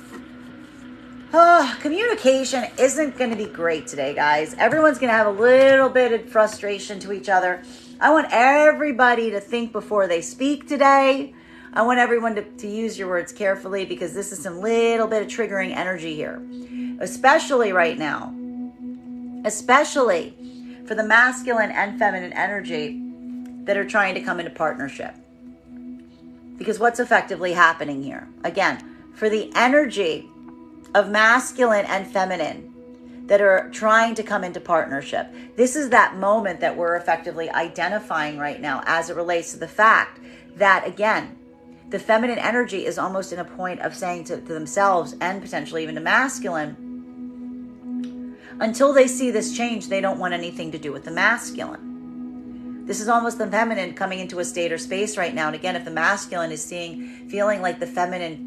Communication isn't going to be great today, guys. Everyone's going to have a little bit of frustration to each other. I want everybody to think before they speak today. I want everyone to use your words carefully, because this is some little bit of triggering energy here, especially right now, especially for the masculine and feminine energy that are trying to come into partnership. Because what's effectively happening here, again, for the energy of masculine and feminine that are trying to come into partnership, this is that moment that we're effectively identifying right now as it relates to the fact that, again, the feminine energy is almost in a point of saying to themselves, and potentially even to masculine, until they see this change, they don't want anything to do with the masculine. This is almost the feminine coming into a state or space right now. And again, if the masculine is feeling like the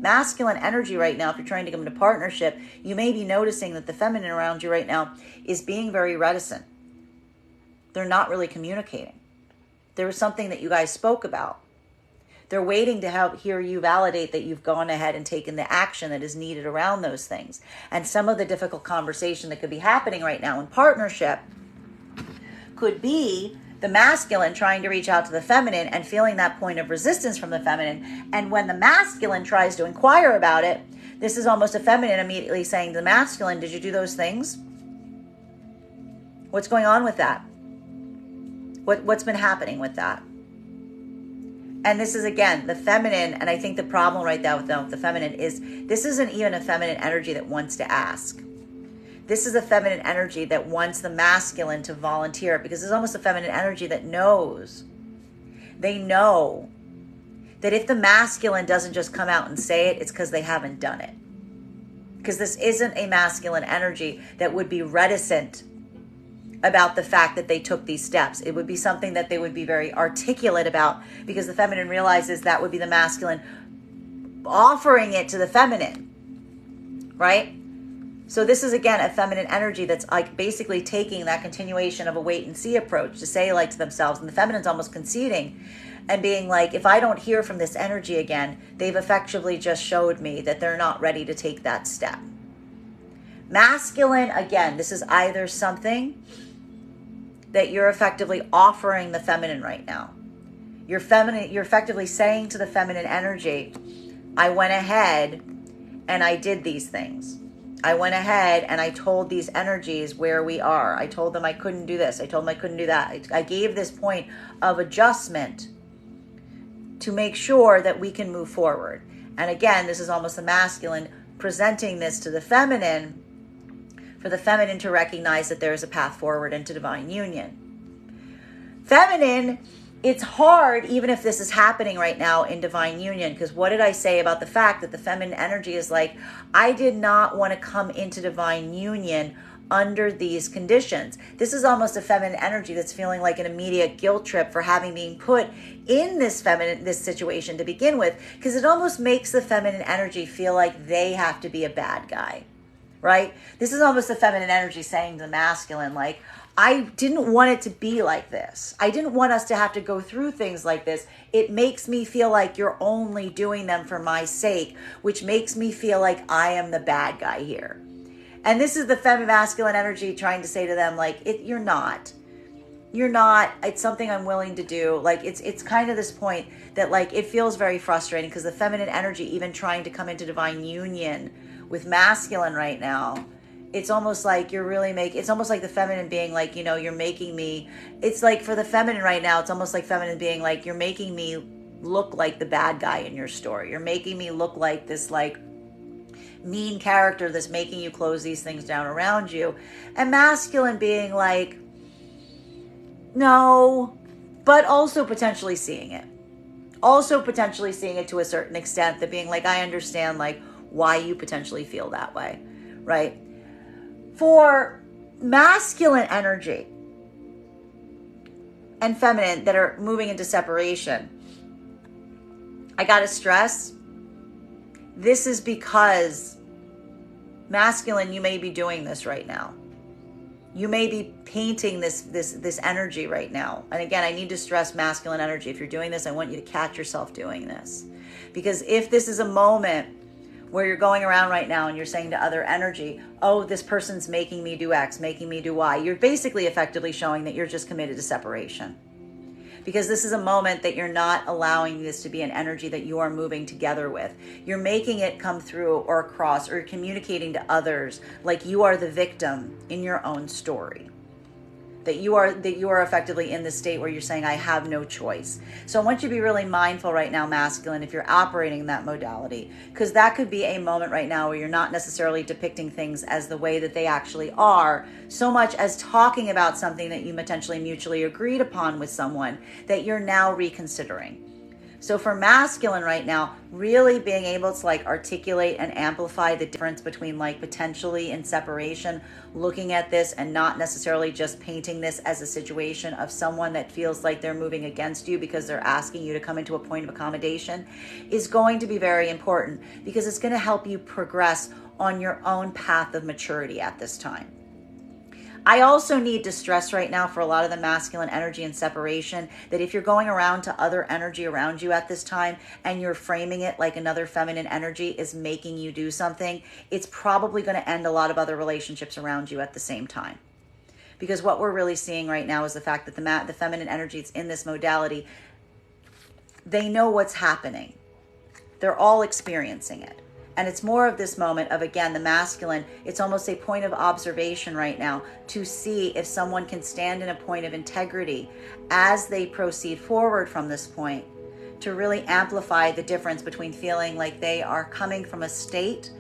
masculine energy right now, if you're trying to come into partnership, you may be noticing that the feminine around you right now is being very reticent. They're not really communicating. There was something that you guys spoke about. They're waiting to hear you validate that you've gone ahead and taken the action that is needed around those things. And some of the difficult conversation that could be happening right now in partnership could be the masculine trying to reach out to the feminine and feeling that point of resistance from the feminine. And when the masculine tries to inquire about it, this is almost a feminine immediately saying to the masculine, did you do those things? What's going on with that? What's been happening with that? And this is, again, the feminine, and I think the problem right now with the feminine is this isn't even a feminine energy that wants to ask. This is a feminine energy that wants the masculine to volunteer, because it's almost a feminine energy that knows. They know that if the masculine doesn't just come out and say it, it's because they haven't done it. Because this isn't a masculine energy that would be reticent about the fact that they took these steps. It would be something that they would be very articulate about, because the feminine realizes that would be the masculine offering it to the feminine, right? So this is, again, a feminine energy that's like basically taking that continuation of a wait and see approach to say like to themselves, and the feminine's almost conceding and being like, if I don't hear from this energy again, they've effectively just showed me that they're not ready to take that step. Masculine, again, this is either something that you're effectively offering the feminine right now. You're effectively saying to the feminine energy, I went ahead and I did these things. I went ahead and I told these energies where we are. I told them I couldn't do this. I told them I couldn't do that. I gave this point of adjustment to make sure that we can move forward. And again, this is almost the masculine presenting this to the feminine, for the feminine to recognize that there is a path forward into divine union. Feminine, it's hard even if this is happening right now in divine union, because what did I say about the fact that the feminine energy is like, I did not want to come into divine union under these conditions. This is almost a feminine energy that's feeling like an immediate guilt trip for having been put in this situation to begin with, because it almost makes the feminine energy feel like they have to be a bad guy, right? This is almost the feminine energy saying to the masculine, like, I didn't want it to be like this. I didn't want us to have to go through things like this. It makes me feel like you're only doing them for my sake, which makes me feel like I am the bad guy here. And this is the feminine masculine energy trying to say to them, like, you're not. You're not. It's something I'm willing to do. Like, it's kind of this point that, like, it feels very frustrating because the feminine energy, even trying to come into divine union with masculine right now, it's almost like you're really it's almost like the feminine being like, you know, you're making me, it's like for the feminine right now, it's almost like feminine being like, you're making me look like the bad guy in your story. You're making me look like this, like, mean character that's making you close these things down around you. And masculine being like, no, but also potentially seeing it. Also potentially seeing it to a certain extent, that being like, I understand, like, why you potentially feel that way, right? For masculine energy and feminine that are moving into separation, I gotta stress, this is because masculine, you may be doing this right now. You may be painting this energy right now. And again, I need to stress masculine energy. If you're doing this, I want you to catch yourself doing this. Because if this is a moment where you're going around right now and you're saying to other energy, oh, this person's making me do X, making me do Y, you're basically effectively showing that you're just committed to separation. Because this is a moment that you're not allowing this to be an energy that you are moving together with. You're making it come through or across, or communicating to others like you are the victim in your own story. That you are effectively in this state where you're saying, I have no choice. So I want you to be really mindful right now, masculine, if you're operating in that modality, because that could be a moment right now where you're not necessarily depicting things as the way that they actually are, so much as talking about something that you potentially mutually agreed upon with someone that you're now reconsidering. So for masculine right now, really being able to, like, articulate and amplify the difference between, like, potentially in separation, looking at this and not necessarily just painting this as a situation of someone that feels like they're moving against you because they're asking you to come into a point of accommodation, is going to be very important, because it's going to help you progress on your own path of maturity at this time. I also need to stress right now for a lot of the masculine energy and separation that if you're going around to other energy around you at this time and you're framing it like another feminine energy is making you do something, it's probably going to end a lot of other relationships around you at the same time. Because what we're really seeing right now is the fact that the feminine energy that's in this modality, they know what's happening. They're all experiencing it. And it's more of this moment of, again, the masculine, it's almost a point of observation right now to see if someone can stand in a point of integrity as they proceed forward from this point, to really amplify the difference between feeling like they are coming from a state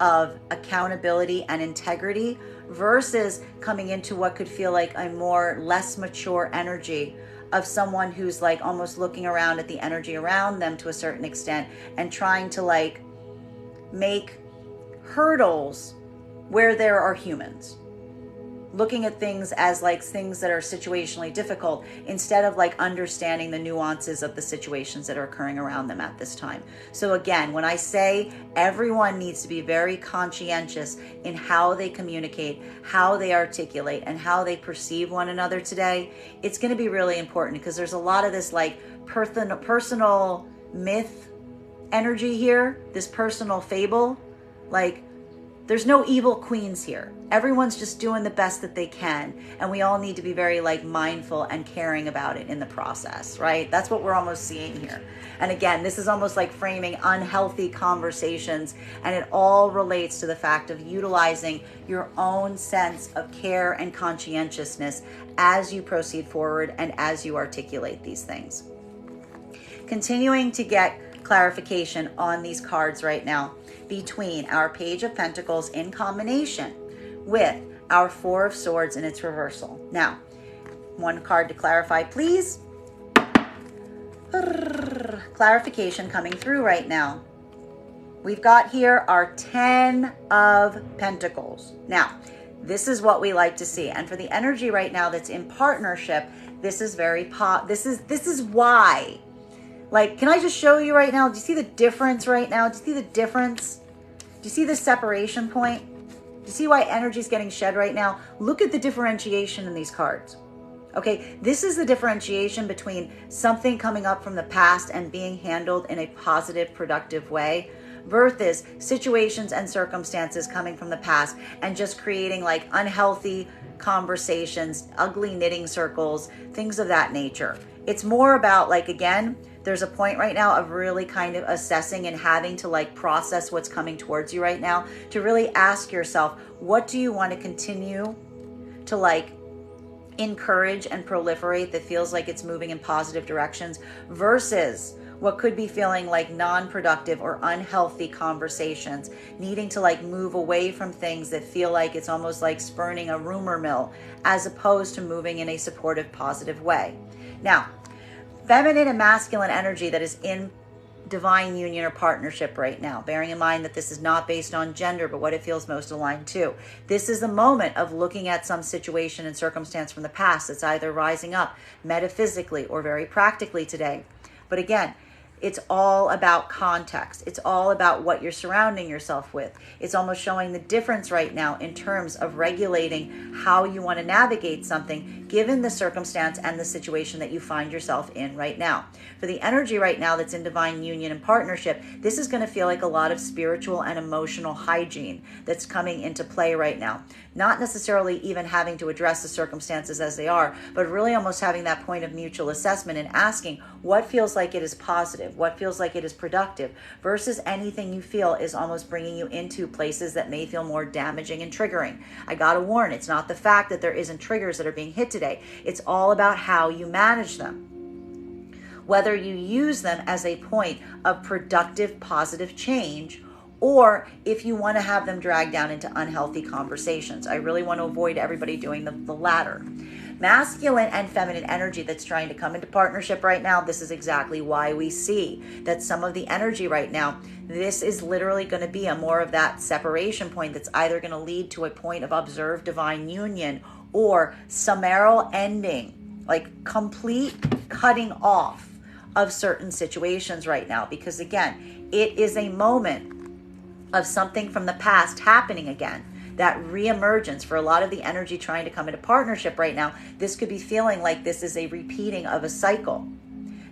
of accountability and integrity versus coming into what could feel like a more less mature energy of someone who's like almost looking around at the energy around them to a certain extent and trying to, like, make hurdles where there are humans, looking at things as like things that are situationally difficult instead of like understanding the nuances of the situations that are occurring around them at this time. So again, when I say everyone needs to be very conscientious in how they communicate, how they articulate, and how they perceive one another today, it's going to be really important, because there's a lot of this like personal myth energy here, this personal fable. Like, there's no evil queens here. Everyone's just doing the best that they can, and we all need to be very like mindful and caring about it in the process, right? That's what we're almost seeing here. And again, this is almost like framing unhealthy conversations, and it all relates to the fact of utilizing your own sense of care and conscientiousness as you proceed forward and as you articulate these things. Continuing to get clarification on these cards right now between our Page of Pentacles in combination with our Four of Swords in its reversal. Now, one card to clarify, please. Clarification coming through right now. We've got here our 10 of Pentacles. Now, This is what we like to see. And for the energy right now that's in partnership, this is very this is why. Like, can I just show you right now? Do you see the difference right now? Do you see the difference? Do you see the separation point? Do you see why energy is getting shed right now? Look at the differentiation in these cards. Okay, this is the differentiation between something coming up from the past and being handled in a positive, productive way versus situations and circumstances coming from the past and just creating like unhealthy conversations, ugly knitting circles, things of that nature. It's more about, like, again, there's a point right now of really kind of assessing and having to like process what's coming towards you right now, to really ask yourself, what do you want to continue to like encourage and proliferate that feels like it's moving in positive directions versus what could be feeling like non-productive or unhealthy conversations, needing to like move away from things that feel like it's almost like spurning a rumor mill as opposed to moving in a supportive, positive way. Now, feminine and masculine energy that is in divine union or partnership right now, bearing in mind that this is not based on gender, but what it feels most aligned to. This is a moment of looking at some situation and circumstance from the past that's either rising up metaphysically or very practically today. But again, it's all about context. It's all about what you're surrounding yourself with. It's almost showing the difference right now in terms of regulating how you want to navigate something given the circumstance and the situation that you find yourself in right now. For the energy right now that's in divine union and partnership, this is going to feel like a lot of spiritual and emotional hygiene that's coming into play right now. Not necessarily even having to address the circumstances as they are, but really almost having that point of mutual assessment and asking what feels like it is positive, what feels like it is productive, versus anything you feel is almost bringing you into places that may feel more damaging and triggering. I gotta warn, it's not the fact that there isn't triggers that are being hit today. It's all about how you manage them. Whether you use them as a point of productive, positive change, or if you want to have them drag down into unhealthy conversations. I really want to avoid everybody doing the latter. Masculine and feminine energy that's trying to come into partnership right now, this is exactly why we see that some of the energy right now, this is literally going to be a more of that separation point that's either going to lead to a point of observed divine union or summaral ending, like complete cutting off of certain situations right now. Because again, it is a moment of something from the past happening again. That reemergence for a lot of the energy trying to come into partnership right now, this could be feeling like this is a repeating of a cycle.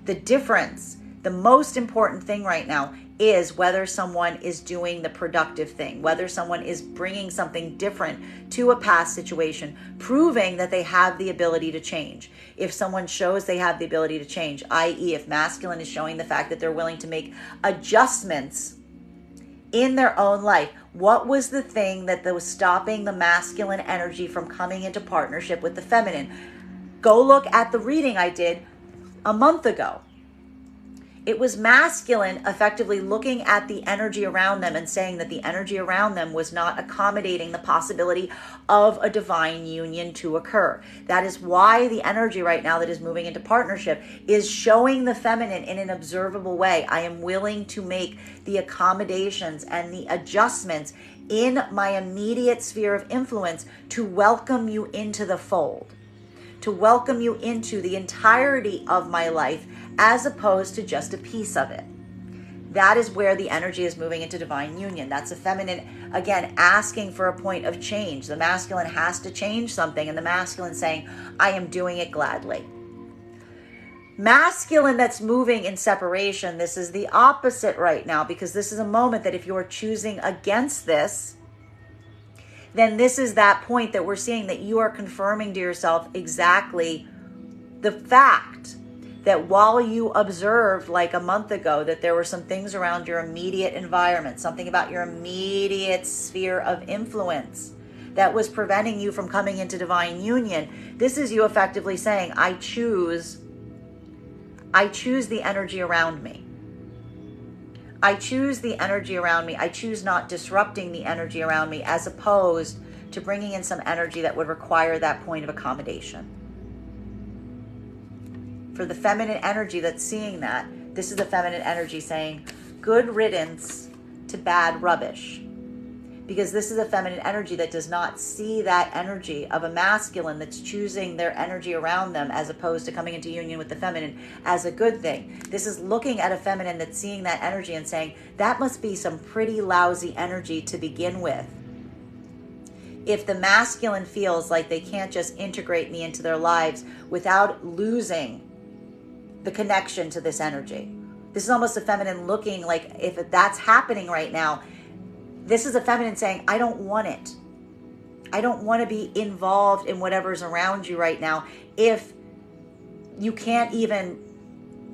The difference, the most important thing right now is whether someone is doing the productive thing, whether someone is bringing something different to a past situation, proving that they have the ability to change. If someone shows they have the ability to change, i.e. if masculine is showing the fact that they're willing to make adjustments in their own life. What was the thing that was stopping the masculine energy from coming into partnership with the feminine? Go look at the reading I did a month ago. It was masculine effectively looking at the energy around them and saying that the energy around them was not accommodating the possibility of a divine union to occur. That is why the energy right now that is moving into partnership is showing the feminine in an observable way. I am willing to make the accommodations and the adjustments in my immediate sphere of influence to welcome you into the fold, to welcome you into the entirety of my life as opposed to just a piece of it. That is where the energy is moving into divine union. That's the feminine, again, asking for a point of change. The masculine has to change something, and the masculine saying, I am doing it gladly. Masculine that's moving in separation, this is the opposite right now, because this is a moment that if you're choosing against this, then this is that point that we're seeing that you are confirming to yourself exactly the fact that while you observed like a month ago that there were some things around your immediate environment, something about your immediate sphere of influence that was preventing you from coming into divine union, this is you effectively saying, I choose the energy around me. I choose the energy around me. I choose not disrupting the energy around me as opposed to bringing in some energy that would require that point of accommodation. For the feminine energy that's seeing that, this is the feminine energy saying, good riddance to bad rubbish. because this is a feminine energy that does not see that energy of a masculine that's choosing their energy around them as opposed to coming into union with the feminine as a good thing. This is looking at a feminine that's seeing that energy and saying, that must be some pretty lousy energy to begin with. If the masculine feels like they can't just integrate me into their lives without losing the connection to this energy. This is almost a feminine looking like, if that's happening right now, this is a feminine saying, I don't want it. I don't want to be involved in whatever's around you right now. If you can't even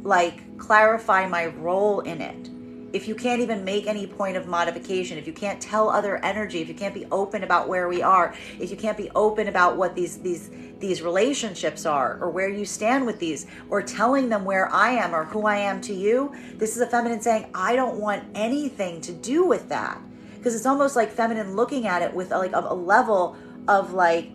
like clarify my role in it, if you can't even make any point of modification, if you can't tell other energy, if you can't be open about where we are, if you can't be open about what these relationships are, or where you stand with these, or telling them where I am or who I am to you, this is a feminine saying, I don't want anything to do with that. Because it's almost like feminine looking at it with like a level of like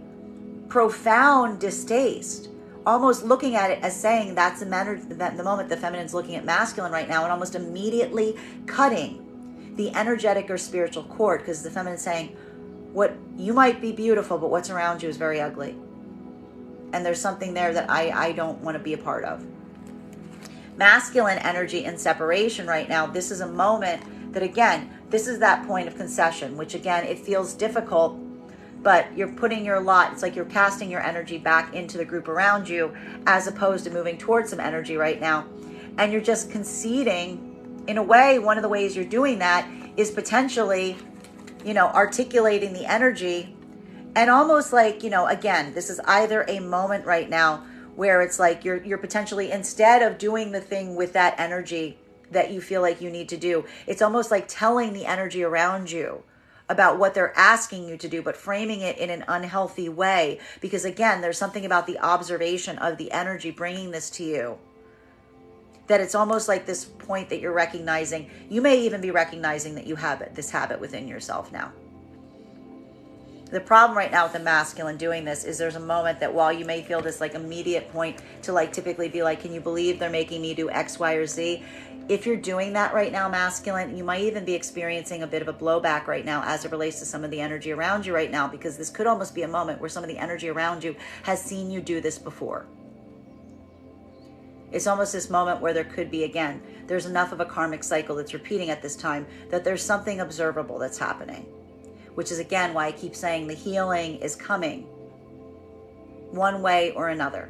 profound distaste, almost looking at it as saying that's the moment the feminine's looking at masculine right now, and almost immediately cutting the energetic or spiritual cord, because the feminine's saying, what you might be beautiful, but what's around you is very ugly. And there's something there that I don't want to be a part of. Masculine energy in separation right now, this is a moment that, again, this is that point of concession, which again, it feels difficult, but you're putting your lot, it's like you're casting your energy back into the group around you as opposed to moving towards some energy right now. And you're just conceding. In a way, one of the ways you're doing that is potentially, articulating the energy, and almost like, again, this is either a moment right now where it's like you're potentially, instead of doing the thing with that energy that you feel like you need to do, it's almost like telling the energy around you about what they're asking you to do, but framing it in an unhealthy way. Because again, there's something about the observation of the energy bringing this to you, that it's almost like this point that you're recognizing. You may even be recognizing that you have this habit within yourself now. The problem right now with the masculine doing this is there's a moment that while you may feel this like immediate point to like typically be like, can you believe they're making me do X, Y, or Z? If you're doing that right now, masculine, you might even be experiencing a bit of a blowback right now as it relates to some of the energy around you right now, because this could almost be a moment where some of the energy around you has seen you do this before. It's almost this moment where there could be, again, there's enough of a karmic cycle that's repeating at this time that there's something observable that's happening, which is again why I keep saying the healing is coming one way or another.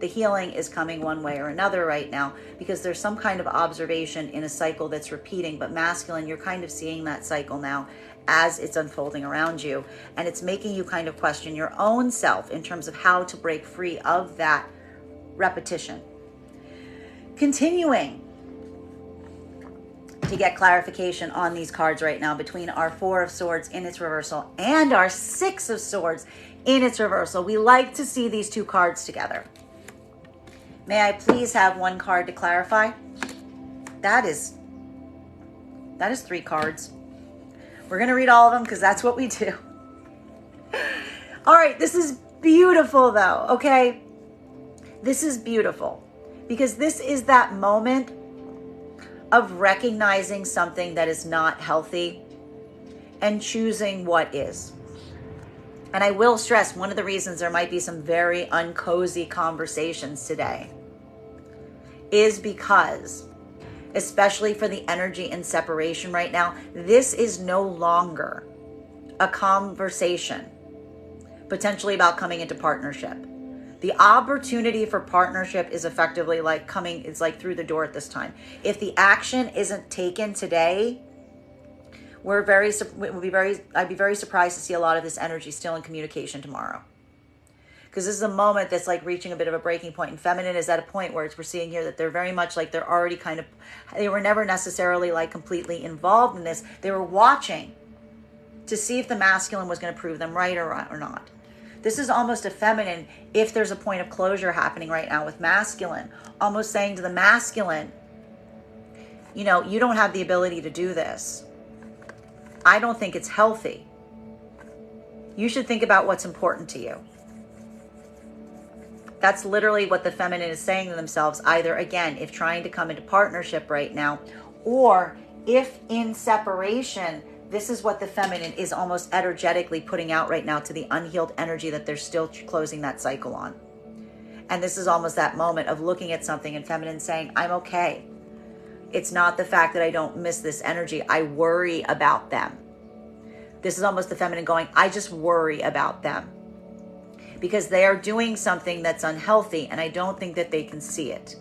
The healing is coming one way or another right now, because there's some kind of observation in a cycle that's repeating. But masculine, you're kind of seeing that cycle now as it's unfolding around you, and it's making you kind of question your own self in terms of how to break free of that repetition. Continuing to get clarification on these cards right now between our Four of Swords in its reversal and our Six of Swords in its reversal. We like to see these two cards together. May I please have one card to clarify? That is 3 cards. We're going to read all of them because that's what we do. All right, this is beautiful though, okay? This is beautiful because this is that moment of recognizing something that is not healthy and choosing what is. And I will stress, one of the reasons there might be some very uncozy conversations today is because, especially for the energy in separation right now, this is no longer a conversation potentially about coming into partnership. The opportunity for partnership is effectively like it's like through the door at this time. If the action isn't taken today, I'd be very surprised to see a lot of this energy still in communication tomorrow. Because this is a moment that's like reaching a bit of a breaking point. And feminine is at a point where we're seeing here that they're very much like they're already they were never necessarily like completely involved in this. They were watching to see if the masculine was going to prove them right or not. This is almost a feminine, if there's a point of closure happening right now with masculine, almost saying to the masculine, you don't have the ability to do this. I don't think it's healthy. You should think about what's important to you. That's literally what the feminine is saying to themselves, either, again, if trying to come into partnership right now, or if in separation, This is what the feminine is almost energetically putting out right now to the unhealed energy that they're still closing that cycle on. And this is almost that moment of looking at something and feminine saying, I'm okay. It's not the fact that I don't miss this energy. I worry about them. This is almost the feminine going, I just worry about them. Because they are doing something that's unhealthy, and I don't think that they can see it.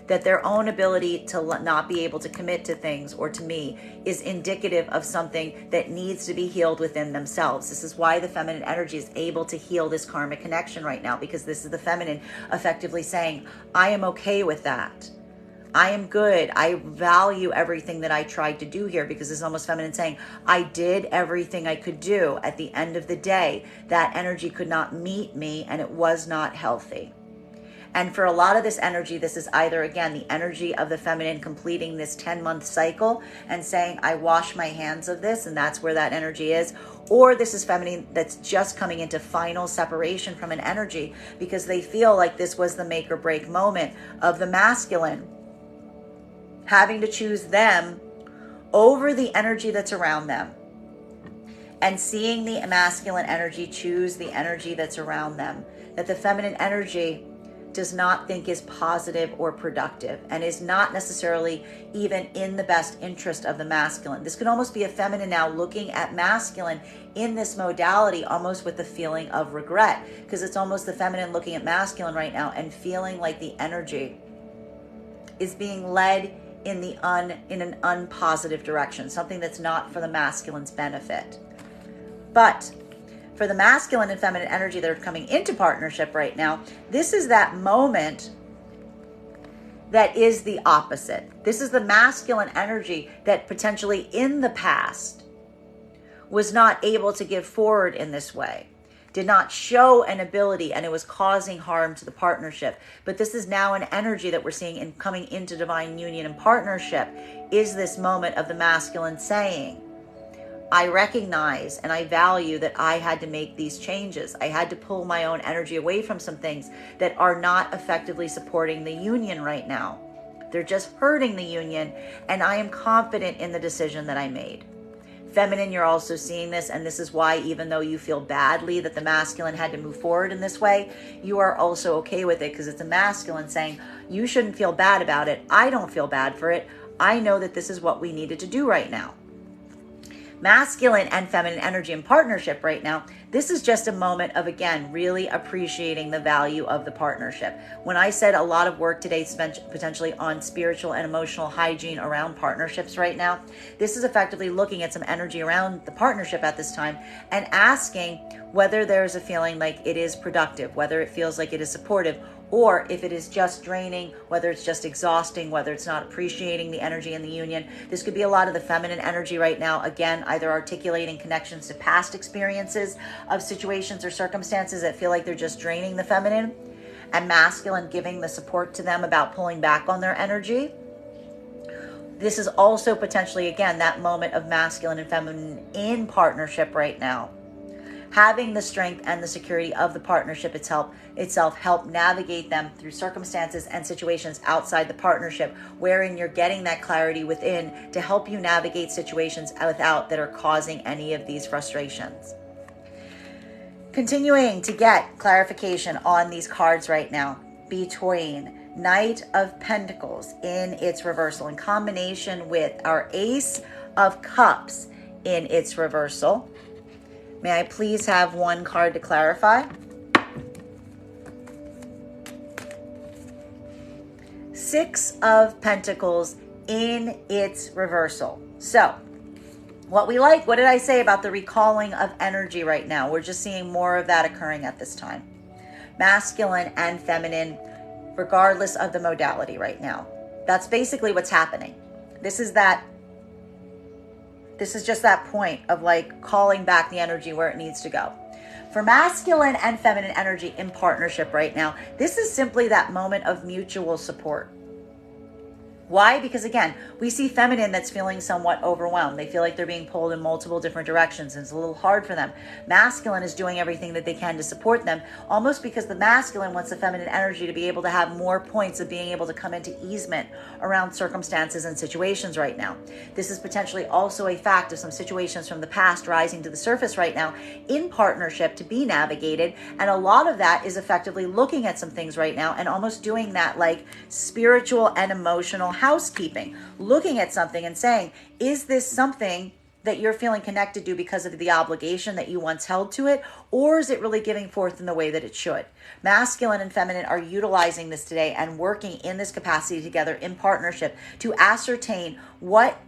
That their own ability to not be able to commit to things or to me is indicative of something that needs to be healed within themselves. This is why the feminine energy is able to heal this karmic connection right now, because this is the feminine effectively saying, I am okay with that. I am good. I value everything that I tried to do here, because it's almost feminine saying, I did everything I could do. At the end of the day, that energy could not meet me and it was not healthy. And for a lot of this energy, this is either, again, the energy of the feminine completing this 10-month cycle and saying, I wash my hands of this, and that's where that energy is. Or this is feminine that's just coming into final separation from an energy because they feel like this was the make or break moment of the masculine having to choose them over the energy that's around them. And seeing the masculine energy choose the energy that's around them. That the feminine energy does not think is positive or productive and is not necessarily even in the best interest of the masculine. This could almost be a feminine now looking at masculine in this modality almost with the feeling of regret, because it's almost the feminine looking at masculine right now and feeling like the energy is being led in an unpositive direction, something that's not for the masculine's benefit. But for the masculine and feminine energy that are coming into partnership right now, this is that moment that is the opposite. This is the masculine energy that potentially in the past was not able to give forward in this way, did not show an ability, and it was causing harm to the partnership. But this is now an energy that we're seeing in coming into divine union and partnership, is this moment of the masculine saying, I recognize and I value that I had to make these changes. I had to pull my own energy away from some things that are not effectively supporting the union right now. They're just hurting the union, and I am confident in the decision that I made. Feminine, you're also seeing this, and this is why even though you feel badly that the masculine had to move forward in this way, you are also okay with it, because it's a masculine saying, you shouldn't feel bad about it. I don't feel bad for it. I know that this is what we needed to do right now. Masculine and feminine energy in partnership right now, this is just a moment of, again, really appreciating the value of the partnership. When I said a lot of work today spent potentially on spiritual and emotional hygiene around partnerships right now, this is effectively looking at some energy around the partnership at this time and asking whether there's a feeling like it is productive, whether it feels like it is supportive, or if it is just draining, whether it's just exhausting, whether it's not appreciating the energy in the union. This could be a lot of the feminine energy right now, again, either articulating connections to past experiences of situations or circumstances that feel like they're just draining the feminine, and masculine giving the support to them about pulling back on their energy. This is also potentially, again, that moment of masculine and feminine in partnership right now. Having the strength and the security of the partnership itself help navigate them through circumstances and situations outside the partnership, wherein you're getting that clarity within to help you navigate situations without that are causing any of these frustrations. Continuing to get clarification on these cards right now between Knight of Pentacles in its reversal in combination with our Ace of Cups in its reversal. May I please have one card to clarify? Six of Pentacles in its reversal. So, what did I say about the recalling of energy right now? We're just seeing more of that occurring at this time. Masculine and feminine, regardless of the modality right now. That's basically what's happening. This is just that point of like calling back the energy where it needs to go. For masculine and feminine energy in partnership right now, this is simply that moment of mutual support. Why? Because again, we see feminine that's feeling somewhat overwhelmed. They feel like they're being pulled in multiple different directions, and it's a little hard for them. Masculine is doing everything that they can to support them, almost because the masculine wants the feminine energy to be able to have more points of being able to come into easement around circumstances and situations right now. This is potentially also a fact of some situations from the past rising to the surface right now in partnership to be navigated. And a lot of that is effectively looking at some things right now and almost doing that like spiritual and emotional housekeeping, looking at something and saying, is this something that you're feeling connected to because of the obligation that you once held to it, or is it really giving forth in the way that it should? Masculine and feminine are utilizing this today and working in this capacity together in partnership to ascertain what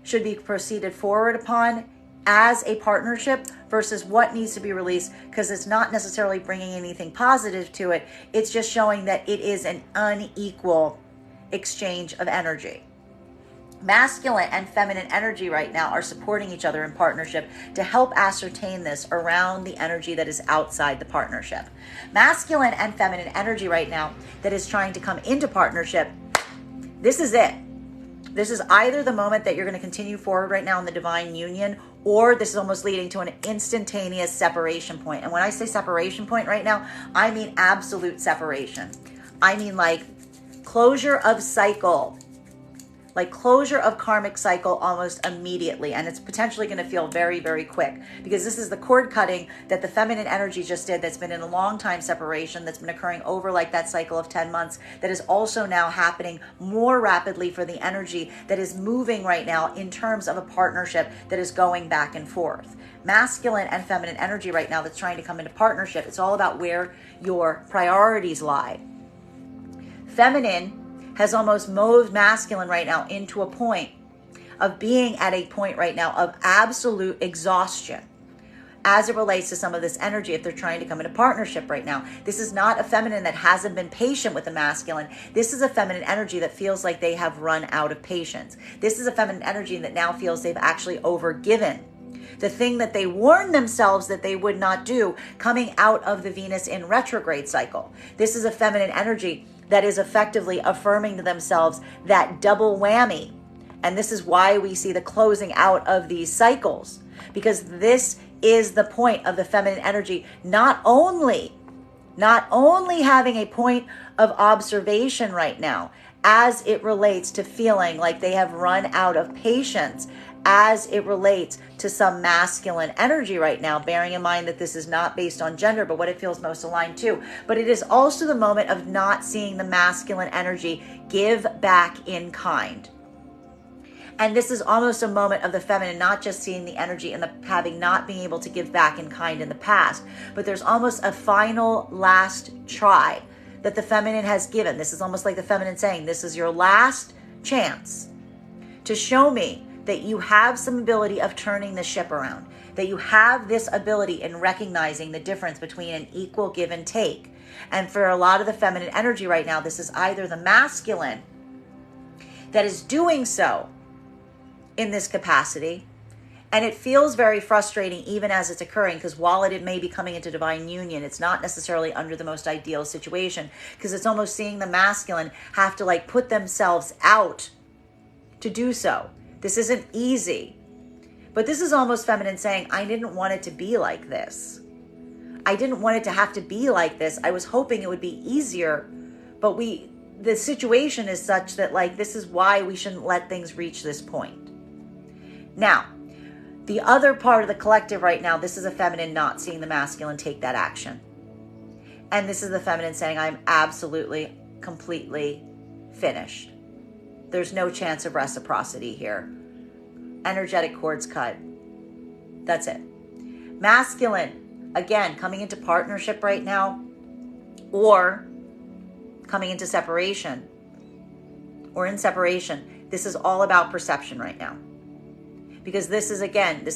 should be proceeded forward upon as a partnership versus what needs to be released, because it's not necessarily bringing anything positive to it. It's just showing that it is an unequal exchange of energy. Masculine and feminine energy right now are supporting each other in partnership to help ascertain this around the energy that is outside the partnership. Masculine and feminine energy right now that is trying to come into partnership, this is it. This is either the moment that you're going to continue forward right now in the divine union, or this is almost leading to an instantaneous separation point. And when I say separation point right now, I mean absolute separation. I mean like closure of cycle, like closure of karmic cycle almost immediately. And it's potentially going to feel very, very quick, because this is the cord cutting that the feminine energy just did, that's been in a long time separation, that's been occurring over like that cycle of 10 months, that is also now happening more rapidly for the energy that is moving right now in terms of a partnership that is going back and forth. Masculine and feminine energy right now that's trying to come into partnership. It's all about where your priorities lie. Feminine has almost moved masculine right now into a point of being at a point right now of absolute exhaustion as it relates to some of this energy if they're trying to come into partnership right now. This is not a feminine that hasn't been patient with the masculine. This is a feminine energy that feels like they have run out of patience. This is a feminine energy that now feels they've actually overgiven the thing that they warned themselves that they would not do coming out of the Venus in retrograde cycle. This is a feminine energy that is effectively affirming to themselves that double whammy. And this is why we see the closing out of these cycles, because this is the point of the feminine energy, not only having a point of observation right now as it relates to feeling like they have run out of patience as it relates to some masculine energy right now, bearing in mind that this is not based on gender, but what it feels most aligned to. But it is also the moment of not seeing the masculine energy give back in kind. And this is almost a moment of the feminine not just seeing the energy and the having not being able to give back in kind in the past, but there's almost a final last try that the feminine has given. This is almost like the feminine saying, this is your last chance to show me that you have some ability of turning the ship around, that you have this ability in recognizing the difference between an equal give and take. And for a lot of the feminine energy right now, this is either the masculine that is doing so in this capacity, and it feels very frustrating even as it's occurring, because while it may be coming into divine union, it's not necessarily under the most ideal situation, because it's almost seeing the masculine have to like put themselves out to do so. This isn't easy, but this is almost feminine saying, I didn't want it to be like this. I didn't want it to have to be like this. I was hoping it would be easier, but the situation is such that like, this is why we shouldn't let things reach this point. Now, the other part of the collective right now, this is a feminine not seeing the masculine take that action. And this is the feminine saying, I'm absolutely, completely finished. There's no chance of reciprocity here. Energetic cords cut. That's it. Masculine, again, coming into partnership right now, or coming into separation, or in separation. This is all about perception right now. Because this is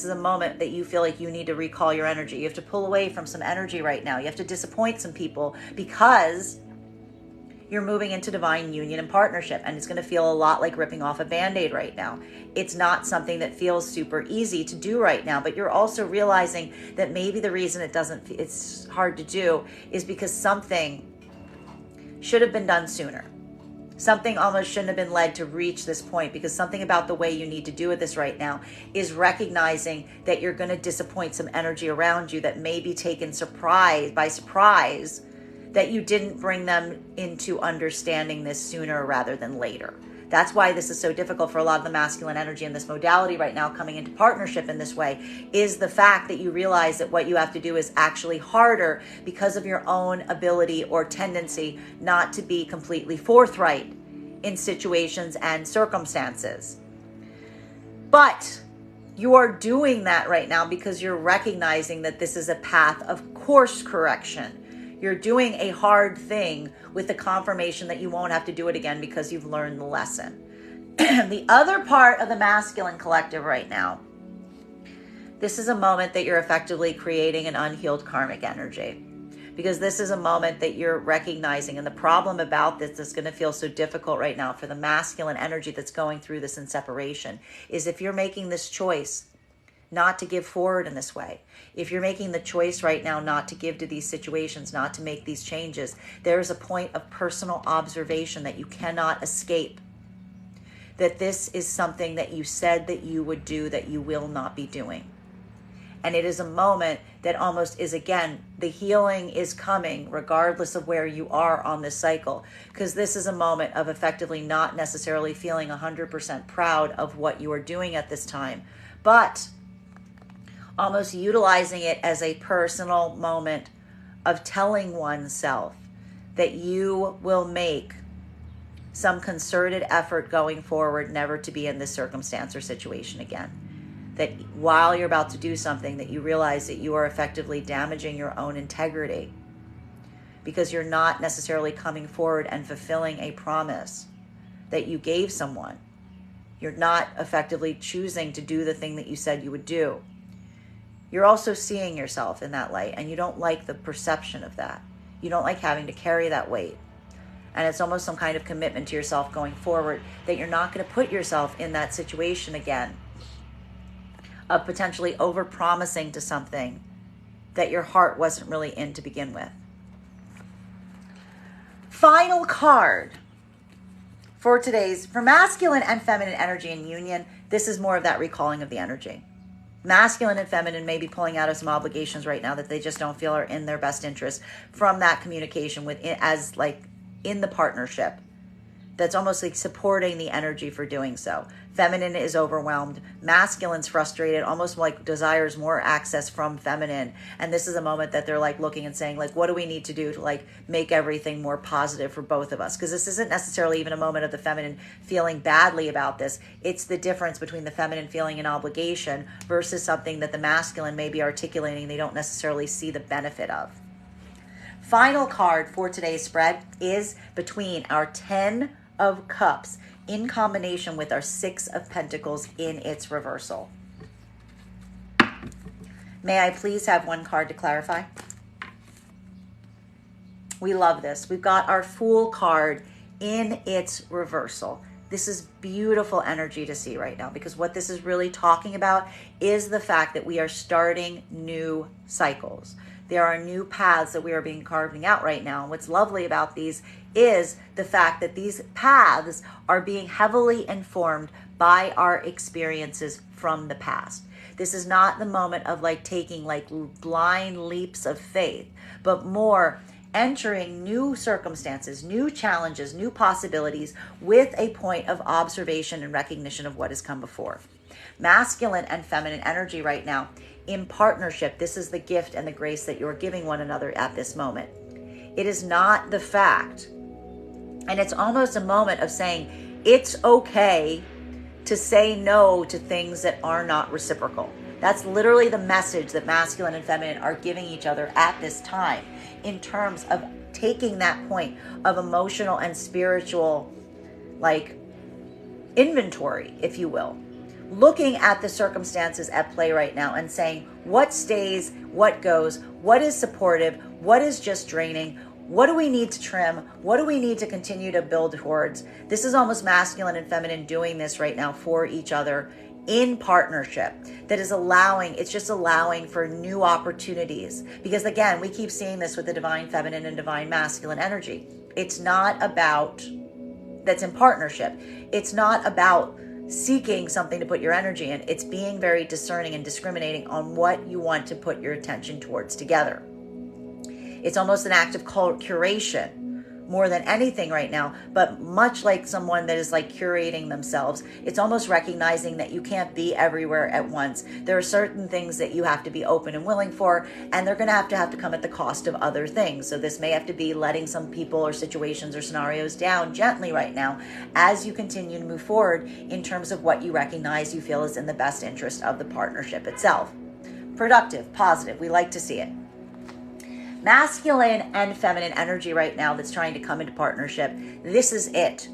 a moment that you feel like you need to recall your energy. You have to pull away from some energy right now. You have to disappoint some people because you're moving into divine union and partnership, and it's going to feel a lot like ripping off a Band-Aid right now. It's not something that feels super easy to do right now, but you're also realizing that maybe the reason it's hard to do is because something should have been done sooner. Something almost shouldn't have been led to reach this point, because something about the way you need to do it this right now is recognizing that you're going to disappoint some energy around you that may be taken by surprise, that you didn't bring them into understanding this sooner rather than later. That's why this is so difficult for a lot of the masculine energy in this modality right now coming into partnership in this way, is the fact that you realize that what you have to do is actually harder because of your own ability or tendency not to be completely forthright in situations and circumstances. But you are doing that right now because you're recognizing that this is a path of course correction. You're doing a hard thing with the confirmation that you won't have to do it again because you've learned the lesson. The other part of the masculine collective right now, this is a moment that you're effectively creating an unhealed karmic energy, because this is a moment that you're recognizing. And the problem about this that's going to feel so difficult right now for the masculine energy that's going through this in separation is if you're making this choice not to give forward in this way, if you're making the choice right now not to give to these situations, not to make these changes, there is a point of personal observation that you cannot escape. That this is something that you said that you would do that you will not be doing. And it is a moment that almost is, again, the healing is coming regardless of where you are on this cycle. Because this is a moment of effectively not necessarily feeling 100% proud of what you are doing at this time, but almost utilizing it as a personal moment of telling oneself that you will make some concerted effort going forward never to be in this circumstance or situation again. That while you're about to do something, that you realize that you are effectively damaging your own integrity because you're not necessarily coming forward and fulfilling a promise that you gave someone. You're not effectively choosing to do the thing that you said you would do. You're also seeing yourself in that light, and you don't like the perception of that. You don't like having to carry that weight. And it's almost some kind of commitment to yourself going forward that you're not going to put yourself in that situation again of potentially over-promising to something that your heart wasn't really in to begin with. Final card for masculine and feminine energy in union. This is more of that recalling of the energy. Masculine and feminine may be pulling out of some obligations right now that they just don't feel are in their best interest from that communication in the partnership. That's almost like supporting the energy for doing so. Feminine is overwhelmed. Masculine's frustrated, almost like desires more access from feminine. And this is a moment that they're like looking and saying, like, what do we need to do to like make everything more positive for both of us? Because this isn't necessarily even a moment of the feminine feeling badly about this. It's the difference between the feminine feeling an obligation versus something that the masculine may be articulating they don't necessarily see the benefit of. Final card for today's spread is between our 10 of Cups in combination with our 6 of Pentacles in its reversal. May I please have one card to clarify? We love this. We've got our Fool card in its reversal. This is beautiful energy to see right now, because what this is really talking about is the fact that we are starting new cycles. There are new paths that we are being carving out right now. And what's lovely about these is the fact that these paths are being heavily informed by our experiences from the past. This is not the moment of like taking like blind leaps of faith, but more entering new circumstances, new challenges, new possibilities with a point of observation and recognition of what has come before. Masculine and feminine energy right now in partnership, this is the gift and the grace that you're giving one another at this moment. It is not the fact, and it's almost a moment of saying it's okay to say no to things that are not reciprocal. That's literally the message that masculine and feminine are giving each other at this time in terms of taking that point of emotional and spiritual like inventory, if you will. Looking at the circumstances at play right now and saying what stays, what goes, what is supportive, what is just draining, what do we need to trim, what do we need to continue to build towards. This is almost masculine and feminine doing this right now for each other in partnership. That is allowing for new opportunities, because again, we keep seeing this with the divine feminine and divine masculine energy. It's not about that's in partnership. It's not about seeking something to put your energy in. It's being very discerning and discriminating on what you want to put your attention towards together. It's almost an act of curation more than anything right now, but much like someone that is like curating themselves, it's almost recognizing that you can't be everywhere at once. There are certain things that you have to be open and willing for, and they're going to have to come at the cost of other things. So this may have to be letting some people or situations or scenarios down gently right now as you continue to move forward in terms of what you recognize you feel is in the best interest of the partnership itself. Productive, positive, we like to see it. Masculine and feminine energy right now that's trying to come into partnership. This is it.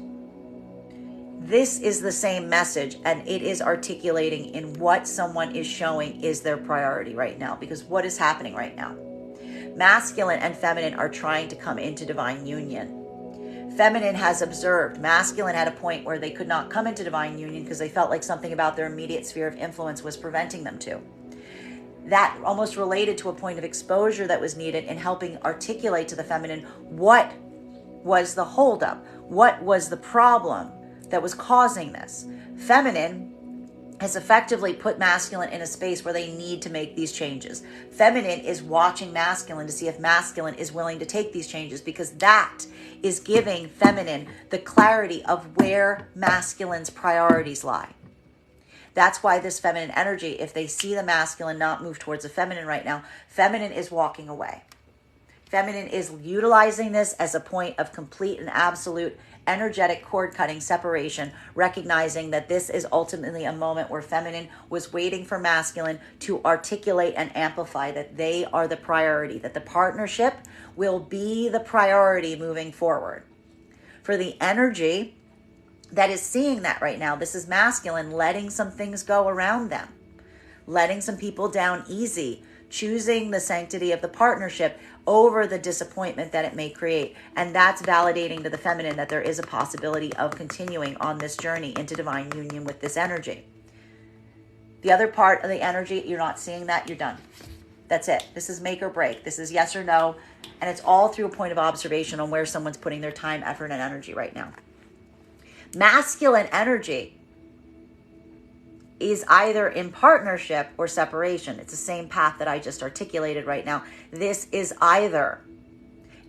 This is the same message, and it is articulating in what someone is showing is their priority right now, because what is happening right now? Masculine and feminine are trying to come into divine union. Feminine has observed. Masculine had a point where they could not come into divine union because they felt like something about their immediate sphere of influence was preventing them to. That almost related to a point of exposure that was needed in helping articulate to the feminine what was the holdup, what was the problem that was causing this. Feminine has effectively put masculine in a space where they need to make these changes. Feminine is watching masculine to see if masculine is willing to take these changes, because that is giving feminine the clarity of where masculine's priorities lie. That's why this feminine energy, if they see the masculine not move towards the feminine right now, feminine is walking away. Feminine is utilizing this as a point of complete and absolute energetic cord cutting separation, recognizing that this is ultimately a moment where feminine was waiting for masculine to articulate and amplify that they are the priority, that the partnership will be the priority moving forward. For the energy that is seeing that right now, this is masculine letting some things go around them, letting some people down easy, choosing the sanctity of the partnership over the disappointment that it may create. And that's validating to the feminine that there is a possibility of continuing on this journey into divine union with this energy. The other part of the energy, you're not seeing that, you're done. That's it. This is make or break. This is yes or no. And it's all through a point of observation on where someone's putting their time, effort, and energy right now. Masculine energy is either in partnership or separation. It's the same path that I just articulated right now. This is either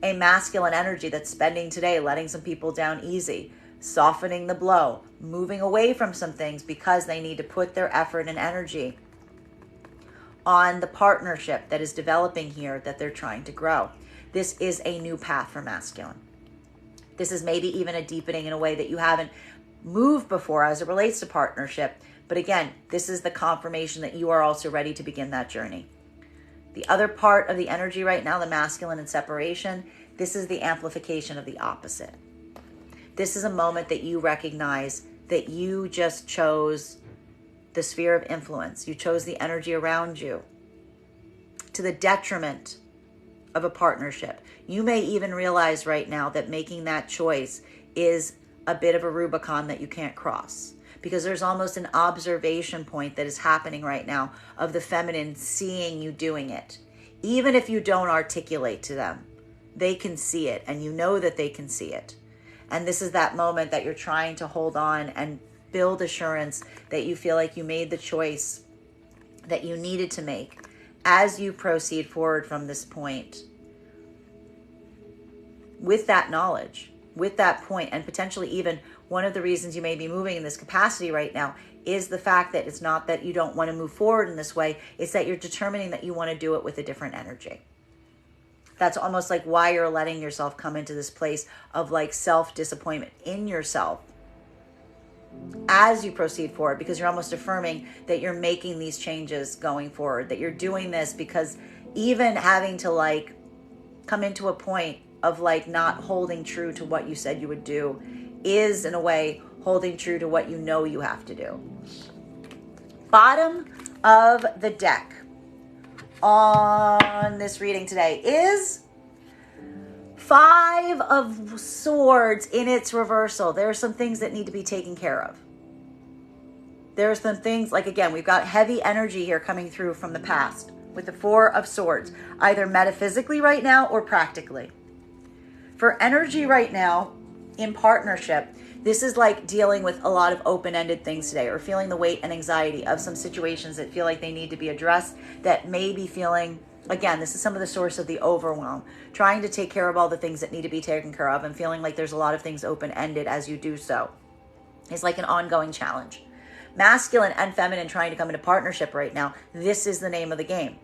a masculine energy that's spending today letting some people down easy, softening the blow, moving away from some things because they need to put their effort and energy on the partnership that is developing here that they're trying to grow. This is a new path for masculine. This is maybe even a deepening in a way that you haven't moved before as it relates to partnership. But again, this is the confirmation that you are also ready to begin that journey. The other part of the energy right now, the masculine and separation, this is the amplification of the opposite. This is a moment that you recognize that you just chose the sphere of influence. You chose the energy around you to the detriment of a partnership. You may even realize right now that making that choice is a bit of a Rubicon that you can't cross, because there's almost an observation point that is happening right now of the feminine seeing you doing it. Even if you don't articulate to them, they can see it, and you know that they can see it. And this is that moment that you're trying to hold on and build assurance that you feel like you made the choice that you needed to make as you proceed forward from this point. With that knowledge, with that point, and potentially even one of the reasons you may be moving in this capacity right now is the fact that it's not that you don't want to move forward in this way, it's that you're determining that you want to do it with a different energy. That's almost like why you're letting yourself come into this place of like self-disappointment in yourself as you proceed forward, because you're almost affirming that you're making these changes going forward, that you're doing this because even having to like come into a point of like not holding true to what you said you would do is in a way holding true to what you know you have to do. Bottom of the deck on this reading today is 5 of Swords in its reversal. There are some things that need to be taken care of. There are some things, like again, we've got heavy energy here coming through from the past with the 4 of Swords, either metaphysically right now or practically. For energy right now in partnership, This is like dealing with a lot of open-ended things today, or feeling the weight and anxiety of some situations that feel like they need to be addressed, that may be feeling, again, this is some of the source of the overwhelm, trying to take care of all the things that need to be taken care of and feeling like there's a lot of things open-ended as you do so. It's like an ongoing challenge. Masculine and feminine trying to come into partnership right now. This is the name of the game.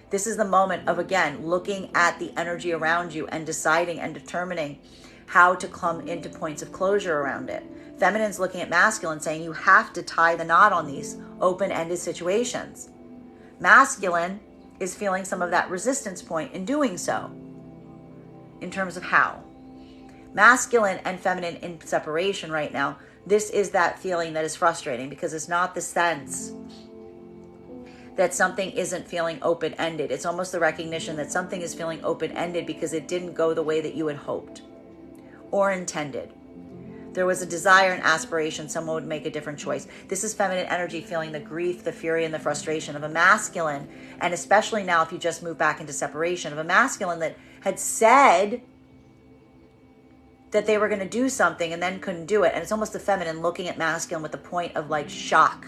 This is the moment of, again, looking at the energy around you and deciding and determining how to come into points of closure around it. Feminine's looking at masculine saying you have to tie the knot on these open-ended situations. Masculine is feeling some of that resistance point in doing so, in terms of how. Masculine and feminine in separation right now, this is that feeling that is frustrating because it's not the sense that something isn't feeling open-ended. It's almost the recognition that something is feeling open-ended because it didn't go the way that you had hoped or intended. There was a desire and aspiration, someone would make a different choice. This is feminine energy feeling the grief, the fury, and the frustration of a masculine, and especially now if you just move back into separation, of a masculine that had said that they were going to do something and then couldn't do it. And it's almost the feminine looking at masculine with the point of like shock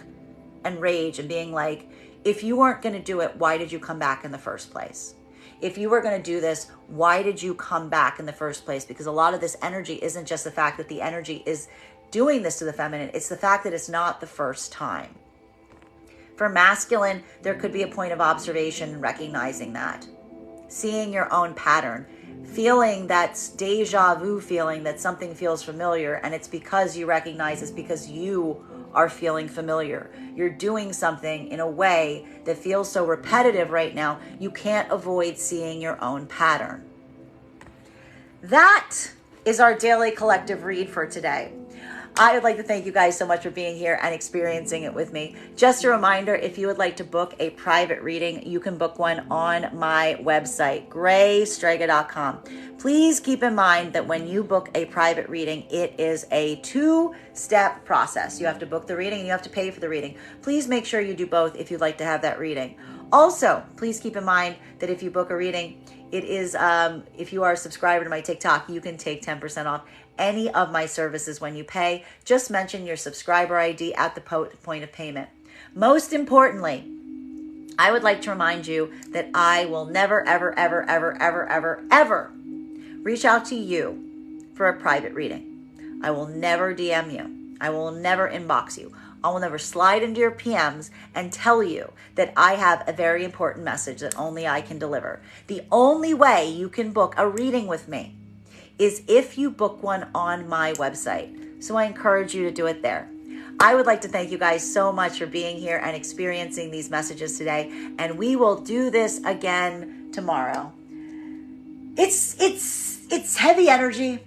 and rage and being like, if you weren't going to do it, why did you come back in the first place? If you were going to do this, why did you come back in the first place? Because a lot of this energy isn't just the fact that the energy is doing this to the feminine. It's the fact that it's not the first time. For masculine, there could be a point of observation and recognizing that. Seeing your own pattern. Feeling that deja vu feeling that something feels familiar. And it's because you recognize it's because you are feeling familiar. You're doing something in a way that feels so repetitive right now, you can't avoid seeing your own pattern. That is our daily collective read for today. I would like to thank you guys so much for being here and experiencing it with me. Just a reminder, if you would like to book a private reading, you can book one on my website, strega.com. Please keep in mind that when you book a private reading, it is a 2-step process. You have to book the reading and you have to pay for the reading. Please make sure you do both if you'd like to have that reading. Also, please keep in mind that if you book a reading, it is, if you are a subscriber to my TikTok, you can take 10% off any of my services when you pay. Just mention your subscriber ID at the point of payment. Most importantly, I would like to remind you that I will never, ever, ever, ever, ever, ever, ever reach out to you for a private reading. I will never DM you. I will never inbox you. I will never slide into your PMs and tell you that I have a very important message that only I can deliver. The only way you can book a reading with me is if you book one on my website. So I encourage you to do it there. I would like to thank you guys so much for being here and experiencing these messages today. And we will do this again tomorrow. It's heavy energy.